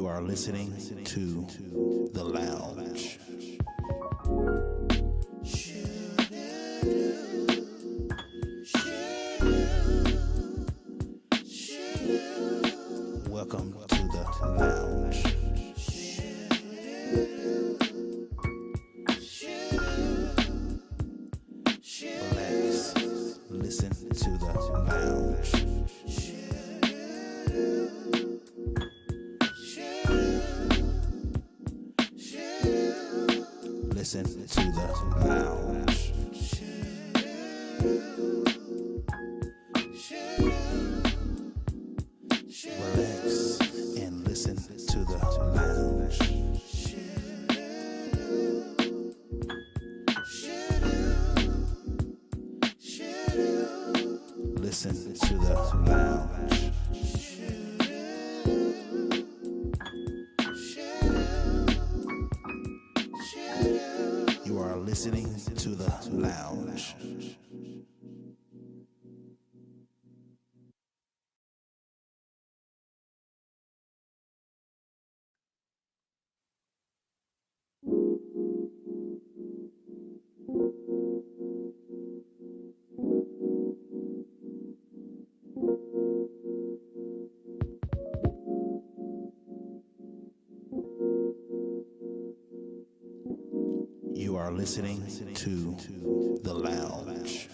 are listening to The Lounge. Welcome to The Lounge. Relax. Listen to The Lounge. Listen to The Lounge. Relax and listen to The Lounge. Listen to The Lounge. You are listening to The Lounge. You are listening to The Lounge.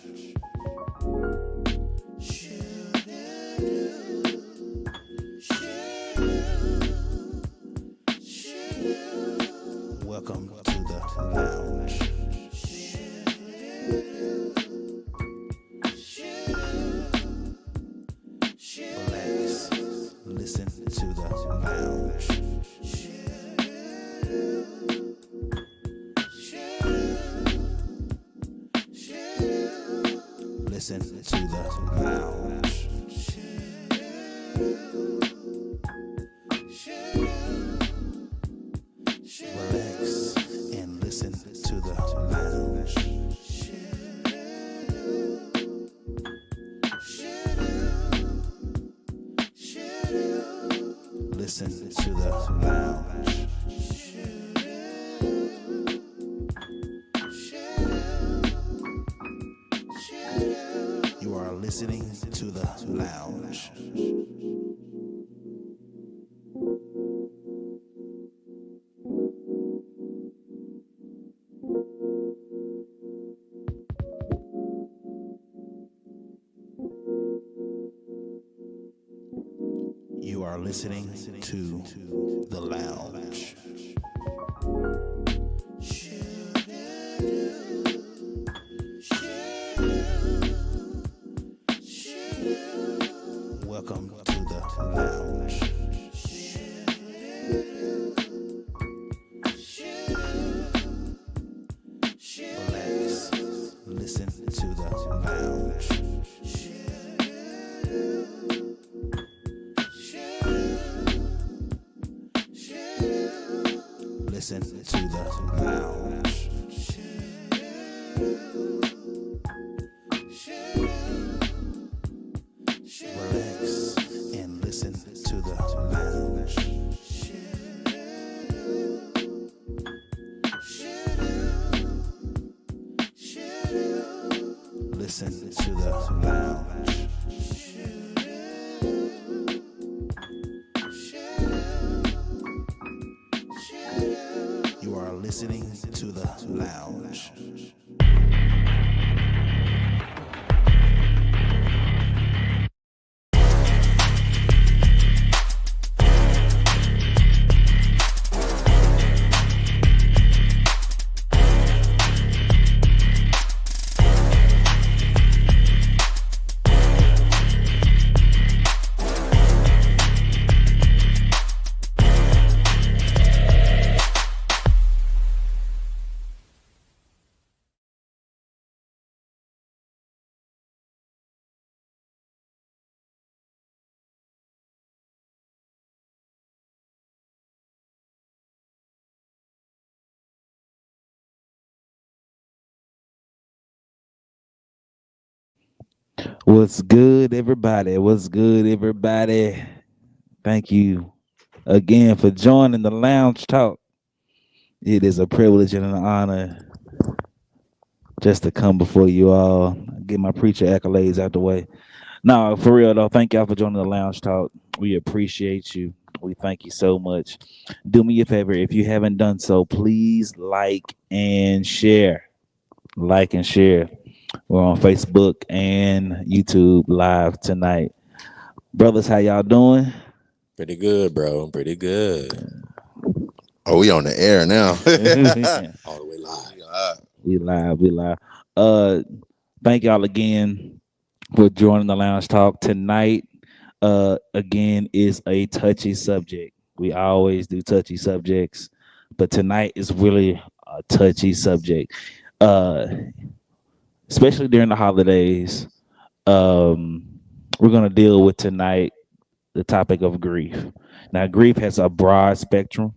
Welcome to The Lounge. Relax. Listen to The Lounge. Listen to The Lounge. Relax and listen to The Lounge. Listen to The Lounge. You are listening to The Lounge. You are listening to The Lounge. Welcome to The Lounge. Relax. Listen to The Lounge. Listen to The Lounge. Relax and listen to The Lounge. Listen to The Lounge. You are listening to The Lounge. What's good, everybody? What's good, everybody? Thank you again for joining the Lounge Talk. It is a privilege and an honor just to come before you all, get my preacher accolades out the way. No, for real though, thank y'all for joining the Lounge Talk. We appreciate you. We thank you so much. Do me a favor, if you haven't done so, please like and share. Like and share. We're on Facebook and YouTube live tonight. Brothers, how y'all doing? Pretty good, bro. Pretty good. Oh, we on the air now. All the way live. We live, we live. Uh Thank y'all again for joining the Lounge Talk tonight. Again, is a touchy subject. We always do touchy subjects, but tonight is really a touchy subject. Uh, Especially during the holidays. Um, we're gonna deal with tonight the topic of grief. Now, grief has a broad spectrum,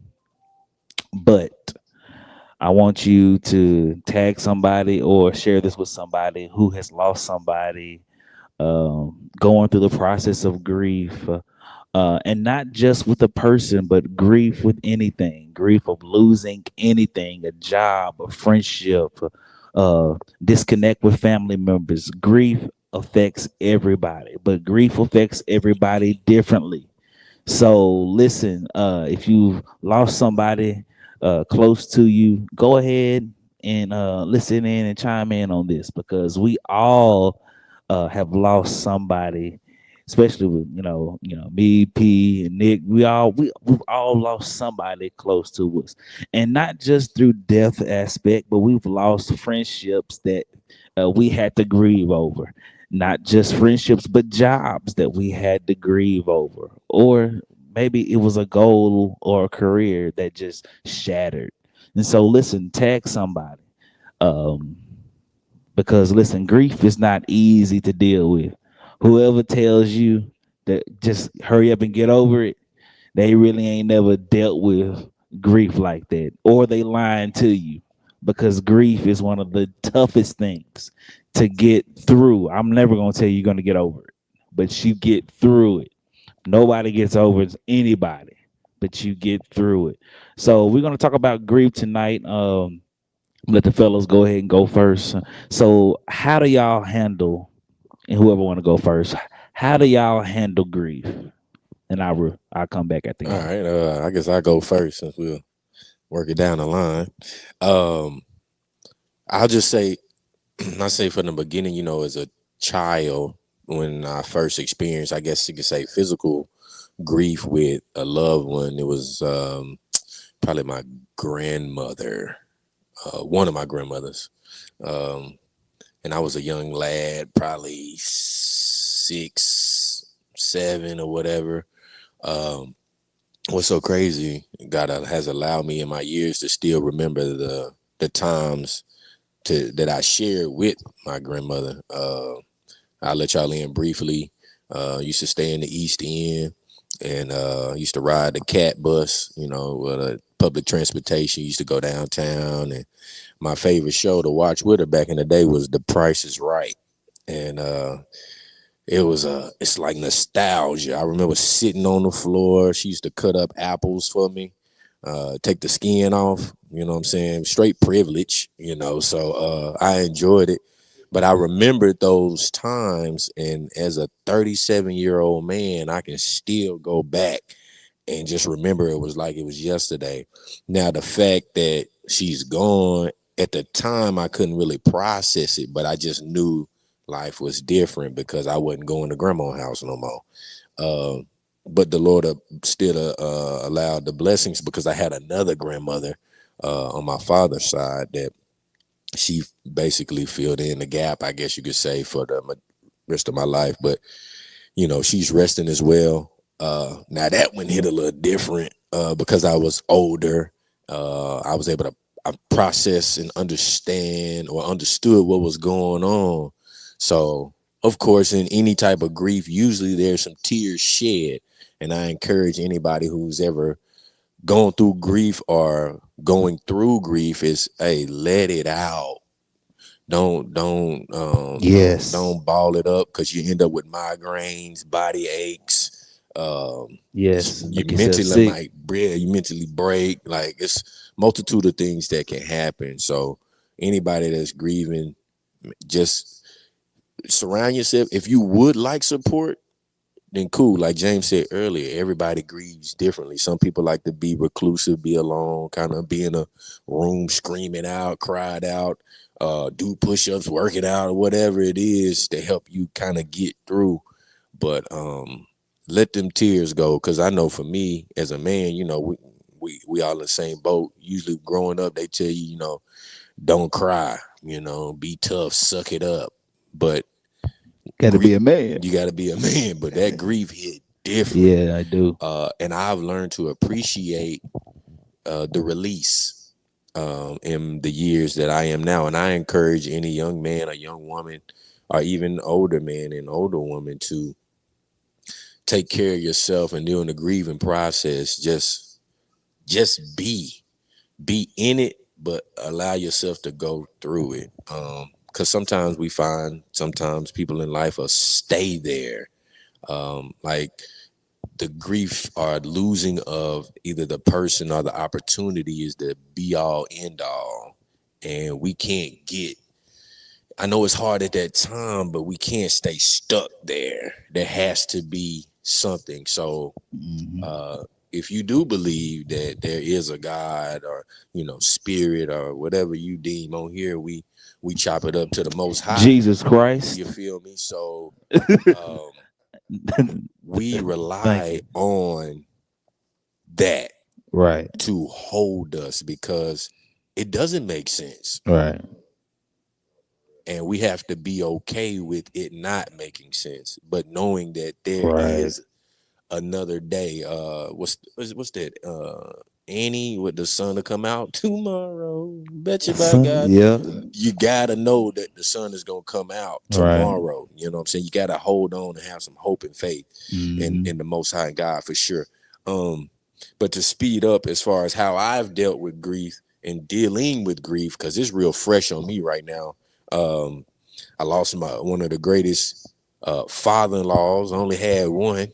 but I want you to tag somebody or share this with somebody who has lost somebody, going through the process of grief, and not just with a person, but grief with anything, grief of losing anything, a job, a friendship, disconnect with family members. Grief affects everybody, but grief affects everybody differently. So listen, if you've lost somebody close to you, go ahead and listen in and chime in on this because we all have lost somebody, especially with me, P, and Nick. We've all lost somebody close to us, and not just through death aspect, but we've lost friendships that we had to grieve over, not just friendships, but jobs that we had to grieve over. Or maybe it was a goal or a career that just shattered. And so, listen, tag somebody. Um, because, listen, grief is not easy to deal with. Whoever tells you that just hurry up and get over it, they really ain't never dealt with grief like that, or they lying to you because grief is one of the toughest things to get through. I'm never gonna tell you you're gonna get over it, but you get through it. Nobody gets over anybody, but you get through it. So we're gonna talk about grief tonight. Let the fellas go ahead and go first. So how do y'all handle? And whoever want to go first, how do y'all handle grief? And I'll come back after All y'all. right. I guess I go first since we'll work it down the line. Um, I'll just say, I say from the beginning, as a child, when I first experienced, I guess you could say, physical grief with a loved one, it was probably my grandmother, one of my grandmothers. Um, and I was a young lad, probably 6, 7 or whatever. Um, what's so crazy, God has allowed me in my years to still remember the times that I shared with my grandmother. I'll let y'all in briefly. Used to stay in the East End and used to ride the cat bus, public transportation. Used to go downtown, and my favorite show to watch with her back in the day was The Price is Right. And it's like nostalgia. I remember sitting on the floor. She used to cut up apples for me, take the skin off, you know what I'm saying? Straight privilege, So I enjoyed it. But I remembered those times, and as a 37-year-old man, I can still go back and just remember it was like it was yesterday. Now the fact that she's gone, at the time I couldn't really process it, but I just knew life was different because I wasn't going to grandma's house no more. Uh, but the Lord still allowed the blessings because I had another grandmother on my father's side that she basically filled in the gap, I guess you could say, for the rest of my life. But she's resting as well. Now that one hit a little different because I was older. I was able to process and understand or understood what was going on. So, of course, in any type of grief, usually there's some tears shed. And I encourage anybody who's ever gone through grief or going through grief is, hey, let it out. Don't Yes. ball it up because you end up with migraines, body aches, Yes, You make yourself mentally sick. might break, you mentally break. Like it's multitude of things that can happen. So anybody that's grieving, just surround yourself. If you would like support, then cool. Like James said earlier, everybody grieves differently. Some people like to be reclusive, be alone, kind of be in a room screaming out, cried out, do push-ups, work it out, or whatever it is to help you kind of get through. But let them tears go, because I know for me as a man, you know, we all in the same boat. Usually growing up, they tell you, you know, don't cry, you know, be tough, suck it up. But Gotta be a man. you got to be a man. But that grief hit different. Yeah, I do. And I've learned to appreciate the release in the years that I am now. And I encourage any young man or young woman, or even older man and older woman, to take care of yourself. And during the grieving process, just be in it, but allow yourself to go through it. Because sometimes we find people in life will stay there. Like the grief or losing of either the person or the opportunity is the be all end all. And we can't I know it's hard at that time, but we can't stay stuck there. There has to be something. So if you do believe that there is a God, or, you know, spirit, or whatever you deem on here, we chop it up to the Most High. Jesus Christ. You feel me? So we Thank rely you. on that Right. to hold us, because it doesn't make sense. Right. And we have to be okay with it not making sense, but knowing that there Right. is another day. What's that? Annie, with the sun to come out tomorrow. Bet you by God. Yeah. You gotta know that the sun is gonna come out tomorrow. Right. You know what I'm saying? You gotta hold on and have some hope and faith in the Most High God, for sure. But to speed up as far as how I've dealt with grief and dealing with grief, because it's real fresh on me right now. I lost one of the greatest father-in-laws. I only had one.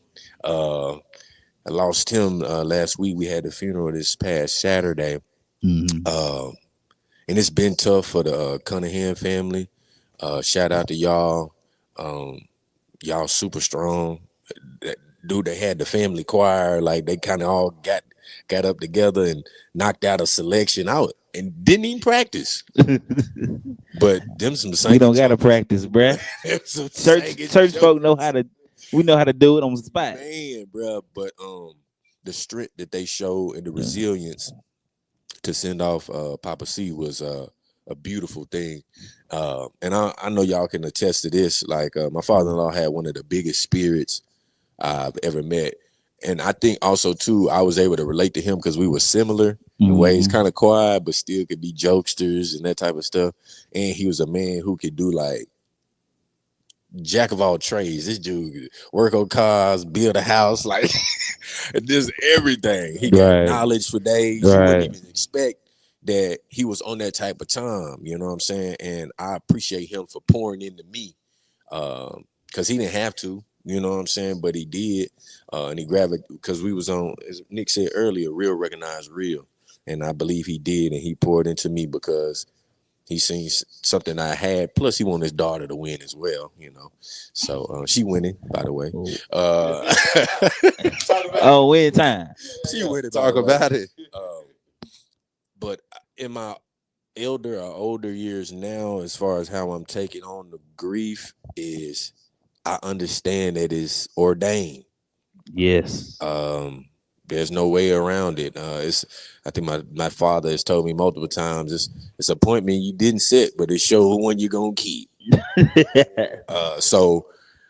I lost him last week. We had the funeral this past Saturday. And it's been tough for the Cunningham family. Shout out to y'all. Y'all super strong. Dude, they had the family choir. Like, they kind of all got up together and knocked out a selection out and didn't even practice. But them some singing. We don't gotta practice, bruh. Church folk know how to. We know how to do it on the spot, man, bro. But the strength that they showed and the resilience to send off Papa C was a beautiful thing. And I know y'all can attest to this. Like, my father-in-law had one of the biggest spirits I've ever met. And I think also too, I was able to relate to him because we were similar in ways, kind of quiet, but still could be jokesters and that type of stuff. And he was a man who could do, like, jack of all trades. This dude work on cars, build a house, like just everything. He got knowledge for days. You wouldn't even expect that he was on that type of time. You know what I'm saying? And I appreciate him for pouring into me, because he didn't have to. You know what I'm saying? But he did, and he grabbed it because we was on, as Nick said earlier, real recognize real, and I believe he did, and he poured into me because he seen something I had. Plus, he wanted his daughter to win as well, you know. So she winning, by the way. Win time. She winning. Talk about it. But in my older years now, as far as how I'm taking on the grief, is I understand that it's ordained. Yes. There's no way around it. I think my father has told me multiple times, it's an appointment you didn't set, but it shows who one you're gonna keep. So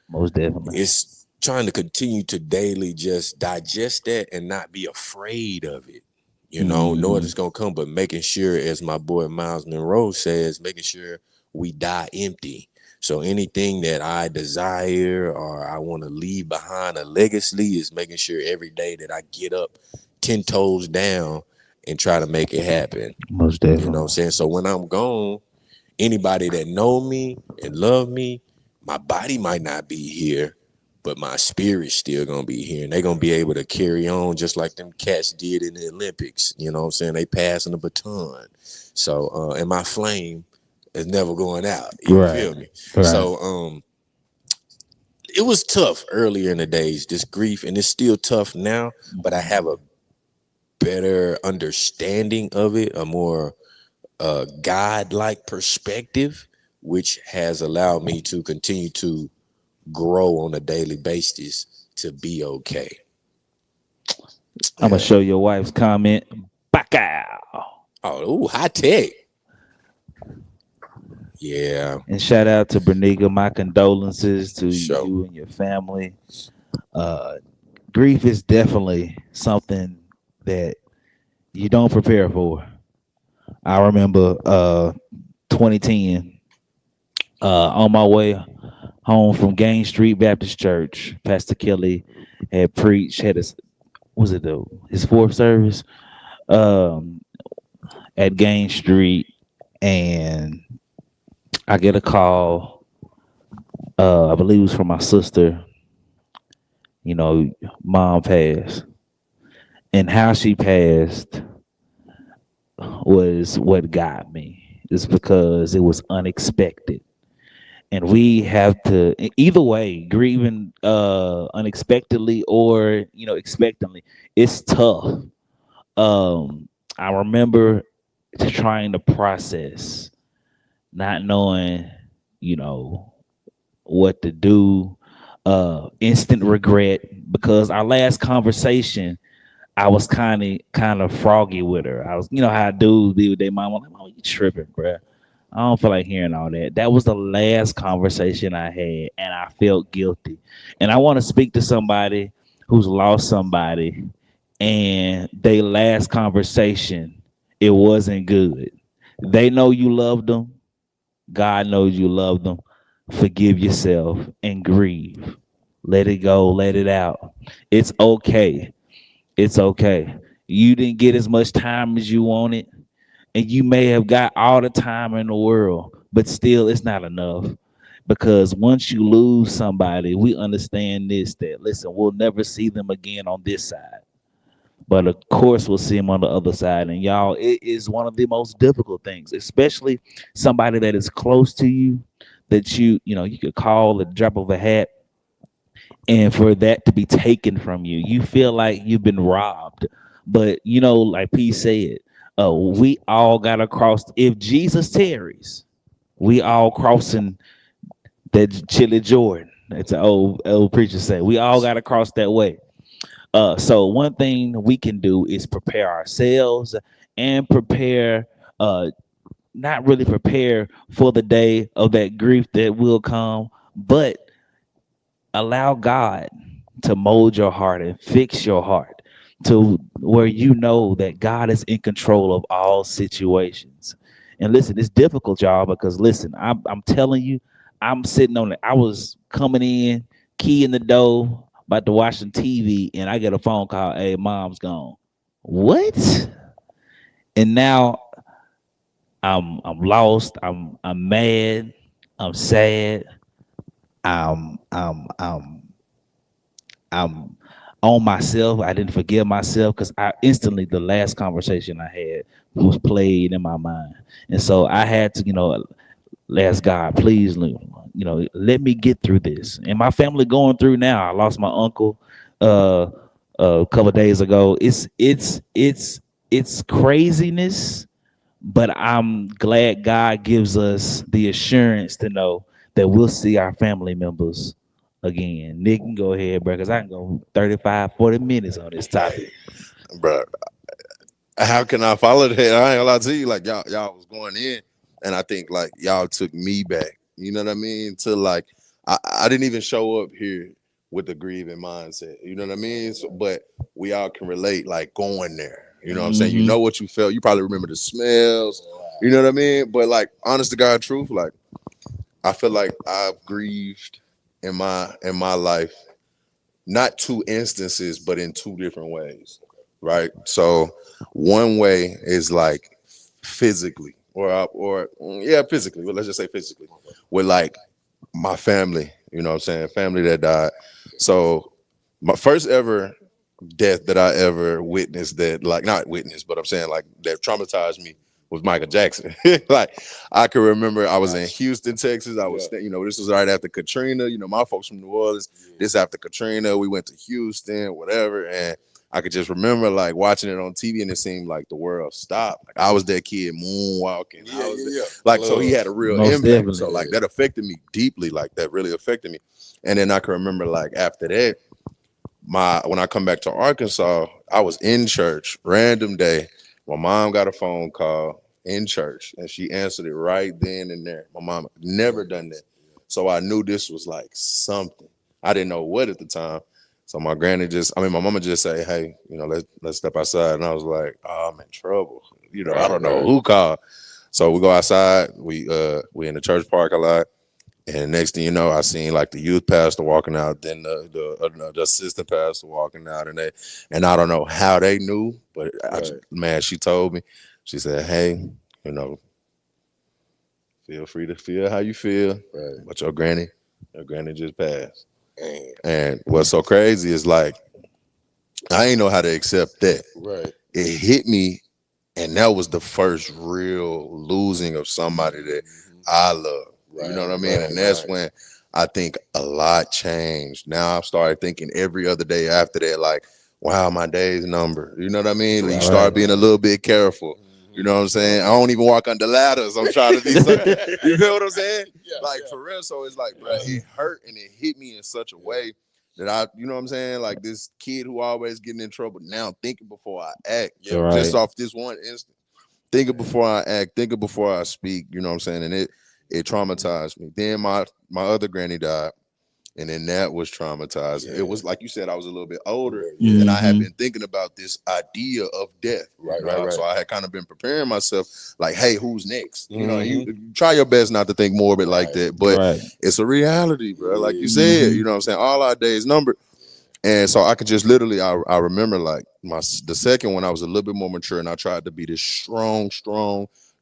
most definitely, it's trying to continue to daily just digest that and not be afraid of it. You know, know it's gonna come, but making sure, as my boy Miles Monroe says, making sure we die empty. So anything that I desire or I want to leave behind a legacy is making sure every day that I get up 10 toes down and try to make it happen. Most definitely. You know what I'm saying? So when I'm gone, anybody that know me and love me, my body might not be here, but my spirit's still gonna be here, and they're gonna be able to carry on just like them cats did in the Olympics. You know what I'm saying? They passing the baton. So and my flame is never going out. You Right. feel me? Right. So it was tough earlier in the days, this grief, and it's still tough now, but I have a better understanding of it, a more God-like perspective, which has allowed me to continue to grow on a daily basis to be okay. I'm gonna show your wife's comment. Back out. Oh, high tech. Yeah. And shout out to Berniga. My condolences to Sure. you and your family. Grief is definitely something that you don't prepare for. I remember 2010, on my way home from Gain Street Baptist Church, Pastor Kelly had preached, had his fourth service at Gain Street, and I get a call, I believe it was from my sister, mom passed. And how she passed was what got me. It's because it was unexpected. And we have to, either way, grieving unexpectedly or expectantly, it's tough. I remember trying to process, not knowing what to do, instant regret, because our last conversation, I was kind of froggy with her. I was, how dudes be with their mom. I'm like, oh, you tripping, bro. I don't feel like hearing all that. That was the last conversation I had, and I felt guilty. And I want to speak to somebody who's lost somebody, and their last conversation, it wasn't good. They know you loved them. God knows you love them. Forgive yourself and grieve. Let it go. Let it out. It's okay. It's okay. You didn't get as much time as you wanted, and you may have got all the time in the world, but still it's not enough. Because once you lose somebody, we understand this, that listen, we'll never see them again on this side. But of course we'll see them on the other side. And y'all, it is one of the most difficult things, especially somebody that is close to you, that you could call at the drop of a hat. And for that to be taken from you, you feel like you've been robbed. But like P said, we all gotta cross. If Jesus tarries, we all crossing that Chili Jordan. It's an old preacher say. We all gotta cross that way. So one thing we can do is prepare ourselves and prepare, not really prepare for the day of that grief that will come, but allow God to mold your heart and fix your heart to where that God is in control of all situations. And listen, it's difficult, y'all, because listen, I'm telling you, I'm sitting on it. I was coming in, key in the door, about to watch some TV, and I get a phone call. Hey, mom's gone. What? And now I'm lost. I'm mad. I'm sad. I'm on myself. I didn't forgive myself because I instantly, the last conversation I had was played in my mind. And so I had to, ask God, please, let me get through this. And my family going through now. I lost my uncle a couple of days ago. It's craziness, but I'm glad God gives us the assurance to know that we'll see our family members again. Nick can go ahead, bro, because I can go 35, 40 minutes on this topic. Bro, how can I follow that? I ain't gonna lie to you. Like y'all was going in, and I think like y'all took me back. You know what I mean? To like, I didn't even show up here with the grieving mindset. You know what I mean? So, but we all can relate, like going there. You know what I'm saying? You know what you felt. You probably remember the smells. You know what I mean? But like, honest to God, truth, like I feel like I've grieved in my life, not two instances, but in two different ways, right? So one way is like physically, or physically. Well, let's just say physically, with like my family. You know what I'm saying? Family that died. So my first ever death that I ever witnessed, that like not witnessed, but I'm saying like that traumatized me, was Michael Jackson. Like I can remember I was in Houston, Texas. I was, this was right after Katrina. My folks from New Orleans. This after Katrina, we went to Houston, whatever, and I could just remember like watching it on TV, and it seemed like the world stopped. Like I was that kid moonwalking. So he had a real Most impact. definitely. So like that affected me deeply. Like that really affected me. And then I can remember like after that, when I come back to Arkansas, I was in church, random day. My mom got a phone call in church, and she answered it right then and there. My mom had never done that, so I knew this was like something. I didn't know what at the time. So my mama just say, "Hey, let's step outside," and I was like, "Oh, I'm in trouble." I don't know who called. So we go outside. We in the church parking lot. And next thing you know, I seen like the youth pastor walking out, then the assistant pastor walking out, and I don't know how they knew, but she told me. She said, "Hey, feel free to feel how you feel, but your granny just passed." And what's so crazy is like I ain't know how to accept that. Right. It hit me, and that was the first real losing of somebody that I love. You know what I mean? And that's when I think a lot changed. Now I've started thinking every other day after that, like, wow, my day's numbered. You know what I mean? You start being a little bit careful. You know what I'm saying? I don't even walk under ladders. I'm trying to be you know what I'm saying? For real. So it's like, bro, it hurt and it hit me in such a way that you know what I'm saying? Like this kid who always getting in trouble, now thinking before I act. Just off this one instant. Thinking before I act, thinking before I speak, you know what I'm saying? And it traumatized me. Then my other granny died, and then that was traumatizing. It was like you said, I was a little bit older, and I had been thinking about this idea of death. Right. So I had kind of been preparing myself, like, hey, who's next? You try your best not to think morbid like that, but it's a reality, bro. Like you said, you know what I'm saying? All our days numbered. And so I could just literally, I remember like the second one, I was a little bit more mature, and I tried to be this strong,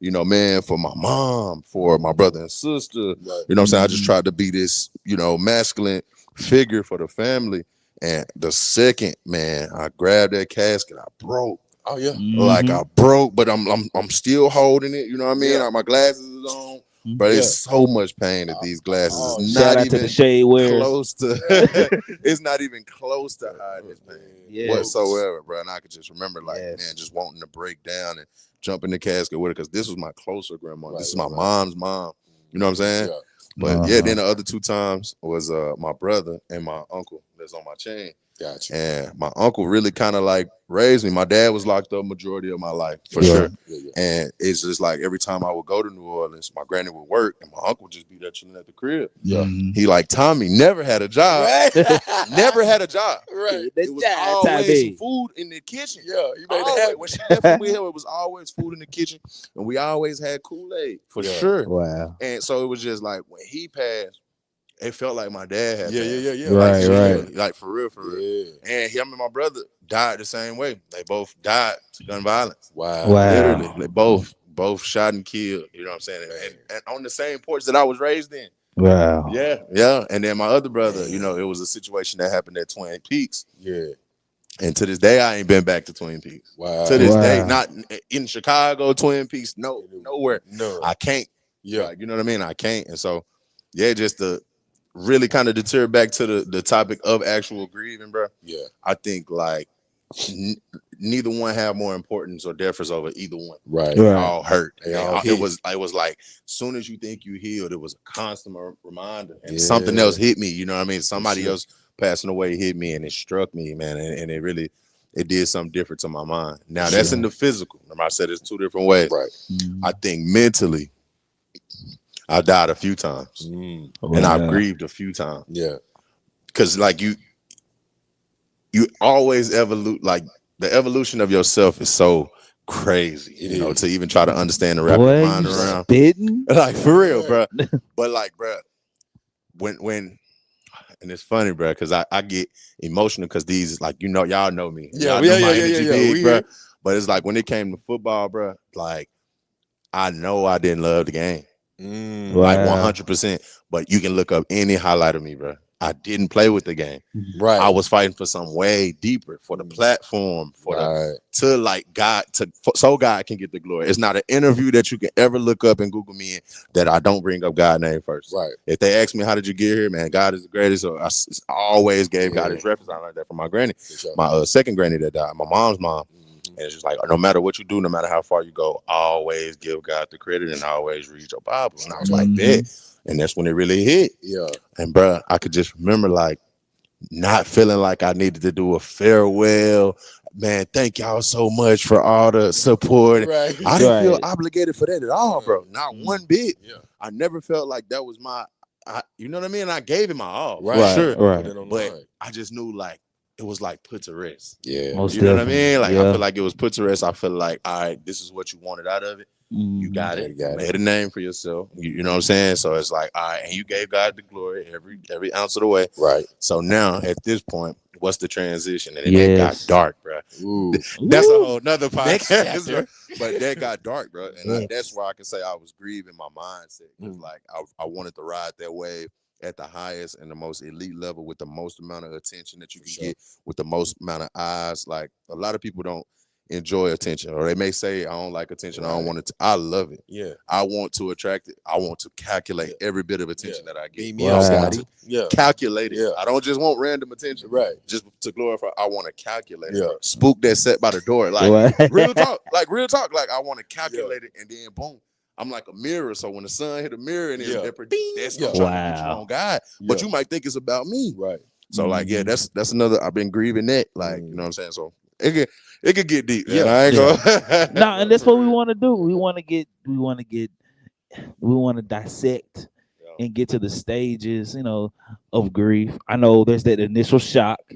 man, for my mom, for my brother and sister. You know what I'm saying? I just tried to be this, masculine figure for the family. And the second, man, I grabbed that casket, I broke. Oh yeah. Like I broke, but I'm still holding it. You know what I mean? Like my glasses is on. But it's so much pain that these glasses is not even to the shade close to. It's not even close to hiding this pain whatsoever, bro. And I could just remember, like, man, just wanting to break down and jump in the casket with it, because this was my closer grandma. This is my mom's mom. You know what I'm saying? But then the other two times was my brother and my uncle that's on my chain. Gotcha. And my uncle really kind of like raised me. My dad was locked up majority of my life, for sure. And it's just like every time I would go to New Orleans, my granny would work and my uncle would just be there chilling at the crib. He like Tommy never had a job. Never had a job. It was always food in the kitchen. You made it happen. When she left me here, it was always food in the kitchen, and we always had Kool-Aid for sure. Wow. And so it was just like when he passed, it felt like my dad had passed. Right. Like for real. And him and my brother died the same way. They both died to gun violence. Wow. Literally. They both shot and killed. You know what I'm saying? And on the same porch that I was raised in. Wow. Yeah. And then my other brother, it was a situation that happened at Twin Peaks. And to this day, I ain't been back to Twin Peaks. Wow. To this day, not in Chicago, Twin Peaks, nowhere. No. I can't. Like, you know what I mean? I can't. And so, just to really kind of deter back to the topic of actual grieving, bro. I think like neither one have more importance or difference over either one. They all hurt. It was like soon as you think you healed, it was a constant reminder, and something else hit me. You know what I mean? Somebody else passing away hit me, and it struck me, man, and it really did something different to my mind. Now that's in the physical. Remember I said it's two different ways. I think mentally, I died a few times, and I've grieved a few times. Because like you always evolve. Like the evolution of yourself is so crazy, to even try to understand and wrap your mind around. Like for real, bro. But like, bro, when and it's funny, bro, because I get emotional because these, like, y'all know me. Yeah. Bro. But it's like when it came to football, bro, like I know I didn't love the game. Like 100%. But you can look up any highlight of me, bro. I didn't play with the game. Right. I was fighting for something way deeper, for the platform, for the to like God, so God can get the glory. It's not an interview that you can ever look up and Google me in that I don't bring up God's name first. Right. If they ask me how did you get here, man, God is the greatest. So I always gave God his reference. I learned that from my granny, my second granny that died, my mom's mom. And it's just like, no matter what you do, no matter how far you go, always give God the credit and always read your Bible. And I was like, that. And that's when it really hit. Yeah. And bro, I could just remember like not feeling like I needed to do a farewell. Man, thank y'all so much for all the support. Right. I didn't feel obligated for that at all, bro. Not one bit. Yeah. I never felt like that was you know what I mean? I gave it my all. Right. Sure. Right. But I just knew like it was like put to rest. Yeah. Most you know what I mean? Like I feel like it was put to rest. I feel like, all right, this is what you wanted out of it. You got it. You made a name for yourself. You know what I'm saying? So it's like, all right, and you gave God the glory every ounce of the way. Right. So now at this point, what's the transition? And it got dark, bro. Ooh. That's a whole nother podcast, bro. But that got dark, bro. And that's why I can say I was grieving my mindset. Like I wanted to ride that wave at the highest and the most elite level with the most amount of attention that you can get, with the most amount of eyes. Like a lot of people don't enjoy attention, or they may say I don't like attention. I don't want it to. I love it. Yeah, I want to attract it. I want to calculate every bit of attention that I get. Calculate it. Yeah. I don't just want random attention. Right. Just to glorify. I want to calculate it. Spook that set by the door. Like real talk. Like real talk. Like I want to calculate it, and then boom. I'm like a mirror, so when the sun hit a mirror and that's gonna try to put you on God, but you might think it's about me, right? So like, that's another. I've been grieving that, like you know what I'm saying. So it could get deep. Yeah, I ain't gonna. No, and that's what we want to do. We want to dissect and get to the stages, you know, of grief. I know there's that initial shock,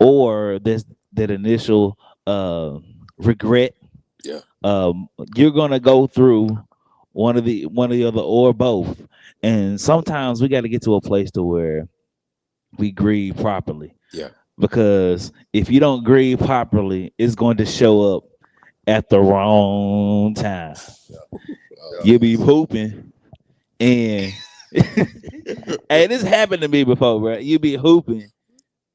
or there's that initial regret. Yeah. You're gonna go through one of the other or both, and sometimes we got to get to a place to where we grieve properly. Yeah. Because if you don't grieve properly, it's going to show up at the wrong time. You'll be hooping, and hey, this happened to me before, bro. You be hooping.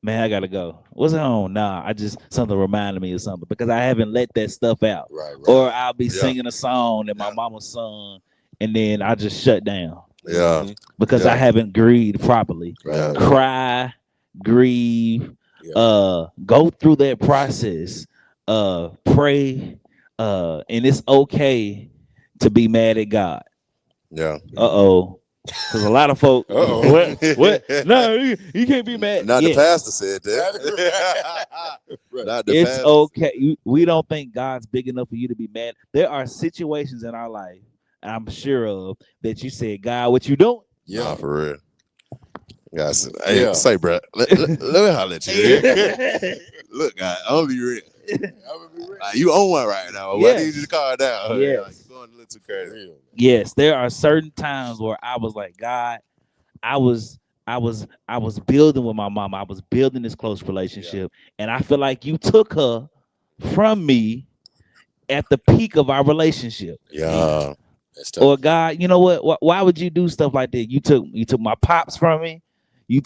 Man, I gotta go. What's on? Nah, something reminded me of something because I haven't let that stuff out. Right. Or I'll be singing a song that my mama sung, and then I just shut down. Yeah. Because I haven't grieved properly. Right. Cry, grieve, go through that process, pray, and it's okay to be mad at God. Yeah. Because a lot of folk, what? No, you can't be mad. Not the pastor said that. It's pastor. Okay. We don't think God's big enough for you to be mad. There are situations in our life, I'm sure of, that you said, God, what you doing? Yeah, nah, for real. Guys, say, bro, let me holler at you. Look, God, I'm gonna be real. You own one right now. Yes. I need you to calm down. Yes. You're going a little too crazy. Yes, there are certain times where I was like, God, I was building with my mom. I was building this close relationship, and I feel like you took her from me at the peak of our relationship. Yeah. Or God, you know what? Why would you do stuff like that? You took my pops from me. I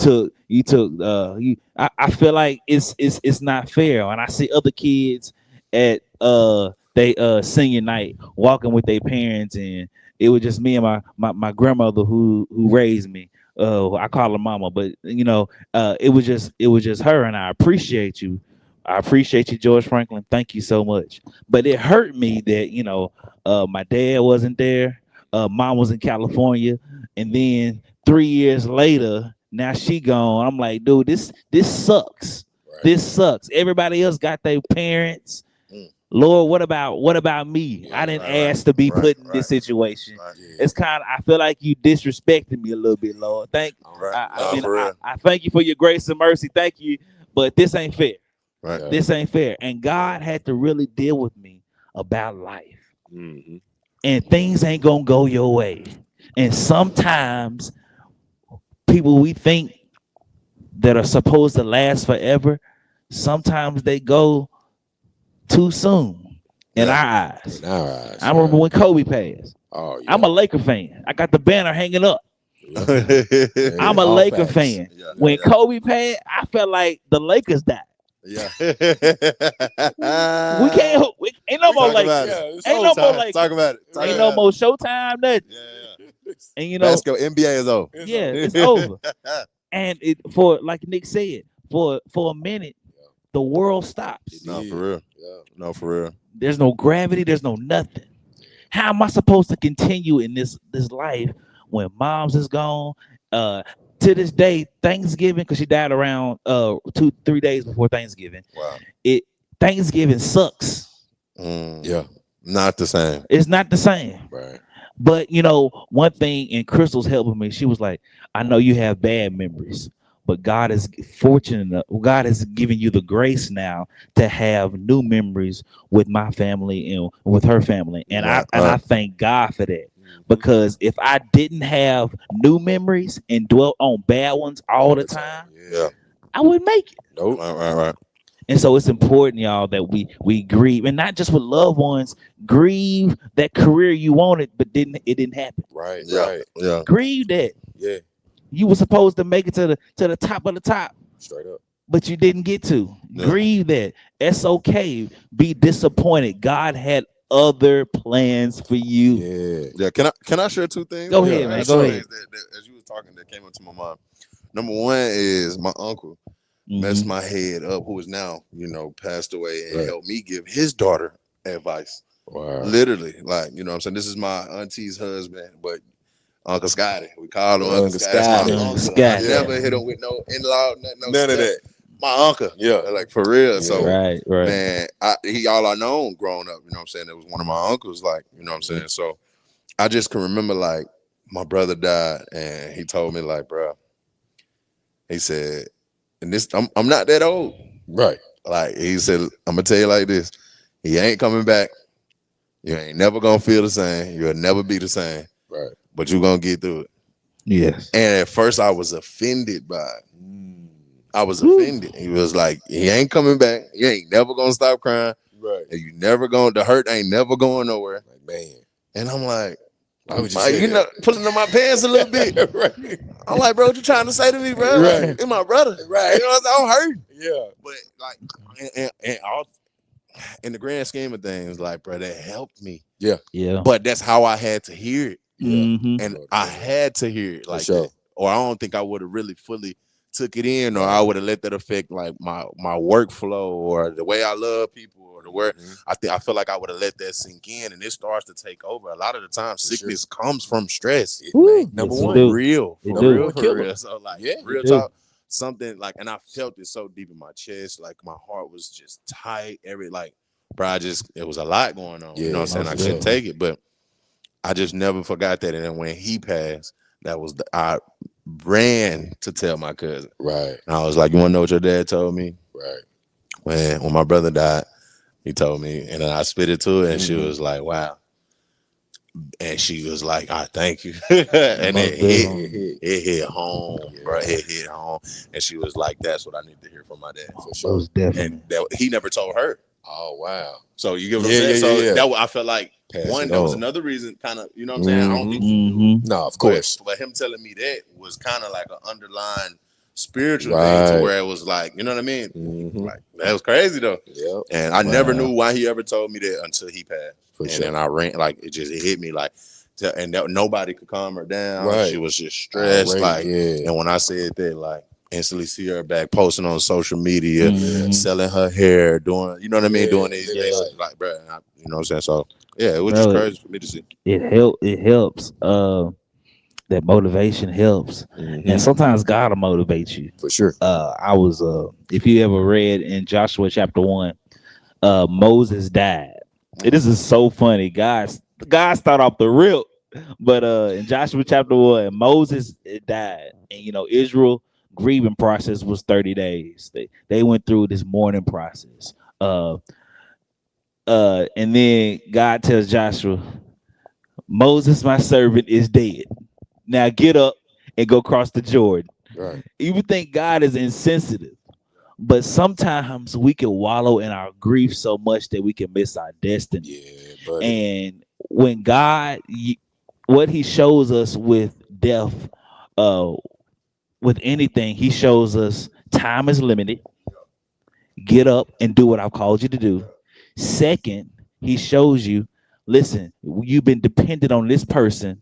feel like it's not fair. And I see other kids at they senior night walking with their parents, and it was just me and my grandmother who raised me. I call her mama, but you know, it was just her, and I appreciate you. I appreciate you, George Franklin. Thank you so much. But it hurt me that, you know, my dad wasn't there. Mom was in California, and then 3 years later, now she gone. I'm like, dude, this sucks. Right. This sucks. Everybody else got their parents. Lord, what about me? Yeah, I didn't ask to be put in this situation. Right. Yeah. It's kind of, I feel like you disrespected me a little bit, Lord. I thank you for your grace and mercy. Thank you, but this ain't fair. Right. This ain't fair. And God had to really deal with me about life. Mm-hmm. And things ain't gonna go your way. And sometimes people we think that are supposed to last forever, sometimes they go too soon in our eyes. I remember when Kobe passed. Oh, yeah. I'm a Laker fan. I got the banner hanging up. Yeah. I'm a All Laker facts. fan. Yeah, When yeah, Kobe passed, I felt like the Lakers died. yeah. We can't. Ain't no more Talk Lakers. about Yeah, it. it's Ain't over. no more Talk, Lakers. talk about it. Talk Ain't about no it. more Showtime. Nothing. Yeah, yeah. And you know, Basketball, NBA is over. It's yeah, over. it's over. And it for like Nick said, for a minute, the world stops. No, for real. Yeah. No, for real. There's no gravity. There's no nothing. How am I supposed to continue in this life when mom's is gone? To this day, Thanksgiving, because she died around 2-3 days before Thanksgiving. Wow. Thanksgiving sucks. Yeah. Not the same. It's not the same. Right. But you know, one thing, and Crystal's helping me. She was like, "I know you have bad memories, but God is fortunate enough. God has given you the grace now to have new memories with my family and with her family." And I thank God for that, because if I didn't have new memories and dwelt on bad ones all the time, Yeah. I wouldn't make it. Nope. Right. And so it's important, y'all, that we grieve, and not just with loved ones. Grieve that career you wanted, but it didn't happen. Right. Yeah. Right. Yeah. Grieve that Yeah. you were supposed to make it to the top of the top, Straight up. but you didn't get to. Yeah. Grieve that. It's okay. Be disappointed. God had other plans for you. Yeah. Yeah. Can I share two things? Go ahead, man. There's Go two ahead. things that as you was talking that came into my mind. Number one is my uncle messed Mhm. my head up, who is now, passed away, and Right. helped me give his daughter advice. Wow. Literally, like, you know what I'm saying? This is my auntie's husband, but Uncle Scotty. We call him Uncle Uncle Scotty. That's my Scotty. uncle. Uncle Scotty. I never hit him with no in-law, None of that. My uncle. Yeah. Like, for real. So, Right. man, he all I known growing up, you know what I'm saying? It was one of my uncles, like, you know what I'm saying? So I just can remember, like, my brother died, and he told me, like, bro, he said, and this, I'm not that old. Right. Like, he said, I'm gonna tell you like this: he ain't coming back. You ain't never gonna feel the same. You'll never be the same. Right. But you're gonna get through it. Yes. And at first, I was offended by it. I was offended. He was like, he ain't coming back. You ain't never gonna stop crying. Right. And you never going. The hurt ain't never going nowhere. Like, man. And I'm like, Why would you say you know, that? pulling on my pants a little bit. Right. I'm like, bro, what you trying to say to me, bro? Right. Like, it's my brother. Right. You know what I'm hurting. Yeah. But like, and all, in the grand scheme of things, like, bro, that helped me. Yeah. But that's how I had to hear it, Mhm. and I had to hear it like sure. that, or I don't think I would have really fully took it in, or I would have let that affect like my workflow or the way I love people, or the way I feel like I would have let that sink in, and it starts to take over. A lot of the time, sickness comes from stress. Woo. Number Yes, it one. do. Real, It for do. real, for Killer. real. So like, Yeah, real it do. talk. Something like, and I felt it so deep in my chest, like my heart was just tight. Bro, it was a lot going on. You know what I'm saying? I couldn't take it, but I just never forgot that. And then when he passed, I ran to tell my cousin. Right. And I was like, you want to know what your dad told me? Right. When my brother died, he told me, and then I spit it to her, and she was like, wow. And she was like, I thank you. And it hit home, bro. It hit home. And she was like, that's what I need to hear from my dad. For sure. Most definitely. And he never told her. Oh, wow. So you get what I'm saying? Yeah. I felt like Pass one, it that was on. another reason, kind of, you know what I'm saying? I don't think Mhm. No, of course. but him telling me that was kind of like an underlying spiritual thing, Right. to where it was like, you know what I mean? Mhm. Like, that was crazy though. Yep. And I never knew why he ever told me that until he passed. For And sure. then I ran, like, it hit me like, and that nobody could calm her down. Right. She was just stressed. Right, Like, yeah. and when I said that, like, instantly see her back posting on social media, Mhm. selling her hair, doing, you know what I mean? Yeah, Doing these yeah. things. Like, bro, you know what I'm saying? So, yeah, it was Bro, just crazy for me to see. It helps. That motivation helps, and sometimes God will motivate you. For sure. I was if you ever read in Joshua chapter 1, Moses died. This is so funny. God start off the rip, but in Joshua chapter 1, Moses died, and Israel grieving process was 30 days. They went through this mourning process. And then God tells Joshua, Moses, my servant, is dead. Now get up and go cross the Jordan. Right. You would think God is insensitive, but sometimes we can wallow in our grief so much that we can miss our destiny. Yeah, buddy. And when God, what he shows us with death uh with anything, he shows us time is limited. Get up and do what I've called you to do. Second, he shows you, listen, you've been dependent on this person.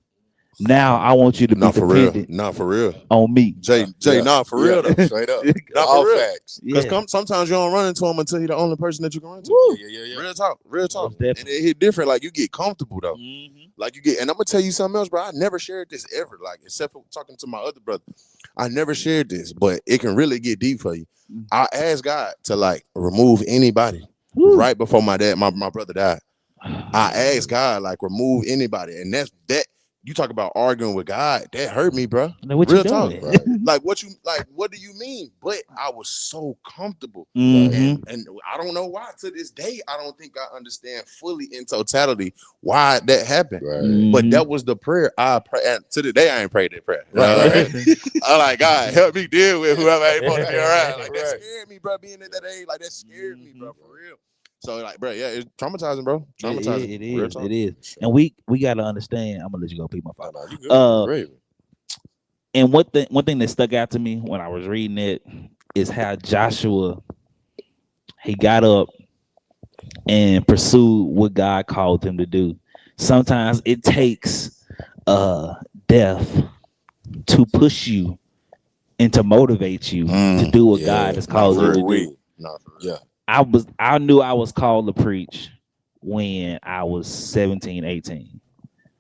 Now I want you to be Not for real. dependent Not for real. on me. Jay, Yeah. not for real though. Straight up. Not All for real. facts. Because Yeah. sometimes you don't run into him until he's the only person that you can run to. Woo. Yeah. Real talk. Real talk. Most And definitely. it hit different. Like you get comfortable though. Mhm. Like you get, and I'm gonna tell you something else, bro. I never shared this ever, like except for talking to my other brother. I never shared this, but it can really get deep for you. I asked God to like remove anybody Woo. right before my brother died. I asked God like remove anybody, and that. You talk about arguing with God, that hurt me, bro. Now what Real you talk, doing? right. Like what do you mean? But I was so comfortable. Mhm. And I don't know why. To this day, I don't think I understand fully in totality why that happened. Right. But Mhm. that was the prayer I prayed. And to the day, I ain't prayed that prayer. Right. I'm like, God, help me deal with whoever ain't supposed to be around. Like that Right. scared me, bro. Being at that age, like that scared me, bro, Mhm. for real. So like, bro, yeah, it's traumatizing, bro. It Traumatizing. Real is. talk. It is. Sure. And we gotta understand. I'm gonna let you go, Pete. My fault. No, you good. Uh, Great. And one thing that stuck out to me when I was reading it is how Joshua he got up and pursued what God called him to do. Sometimes it takes death to push you and to motivate you to do what Yeah. God has Nah, called for you to real. do. No, for real. Yeah. I knew I was called to preach when I was 17, 18.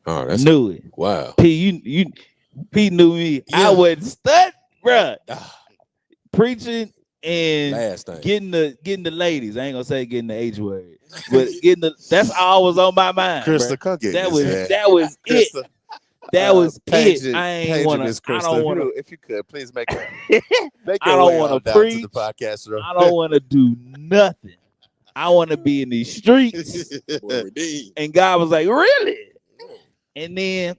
Oh, that's Knew it. wow. Pete knew me. Yeah. I wasn't stud, bruh. Ah, Preaching and last thing. getting the ladies. I ain't gonna say getting the H word, but that's all was on my mind. Krista, bruh. come get That this, was man. that was it. Krista, That was page it. it, I ain't page wanna. Miss I Krista. don't wanna. If you could, please make I your don't way wanna on down to preach. the podcast, bro. I don't wanna do nothing. I wanna be in these streets. Boy, redeemed. And God was like, really? And then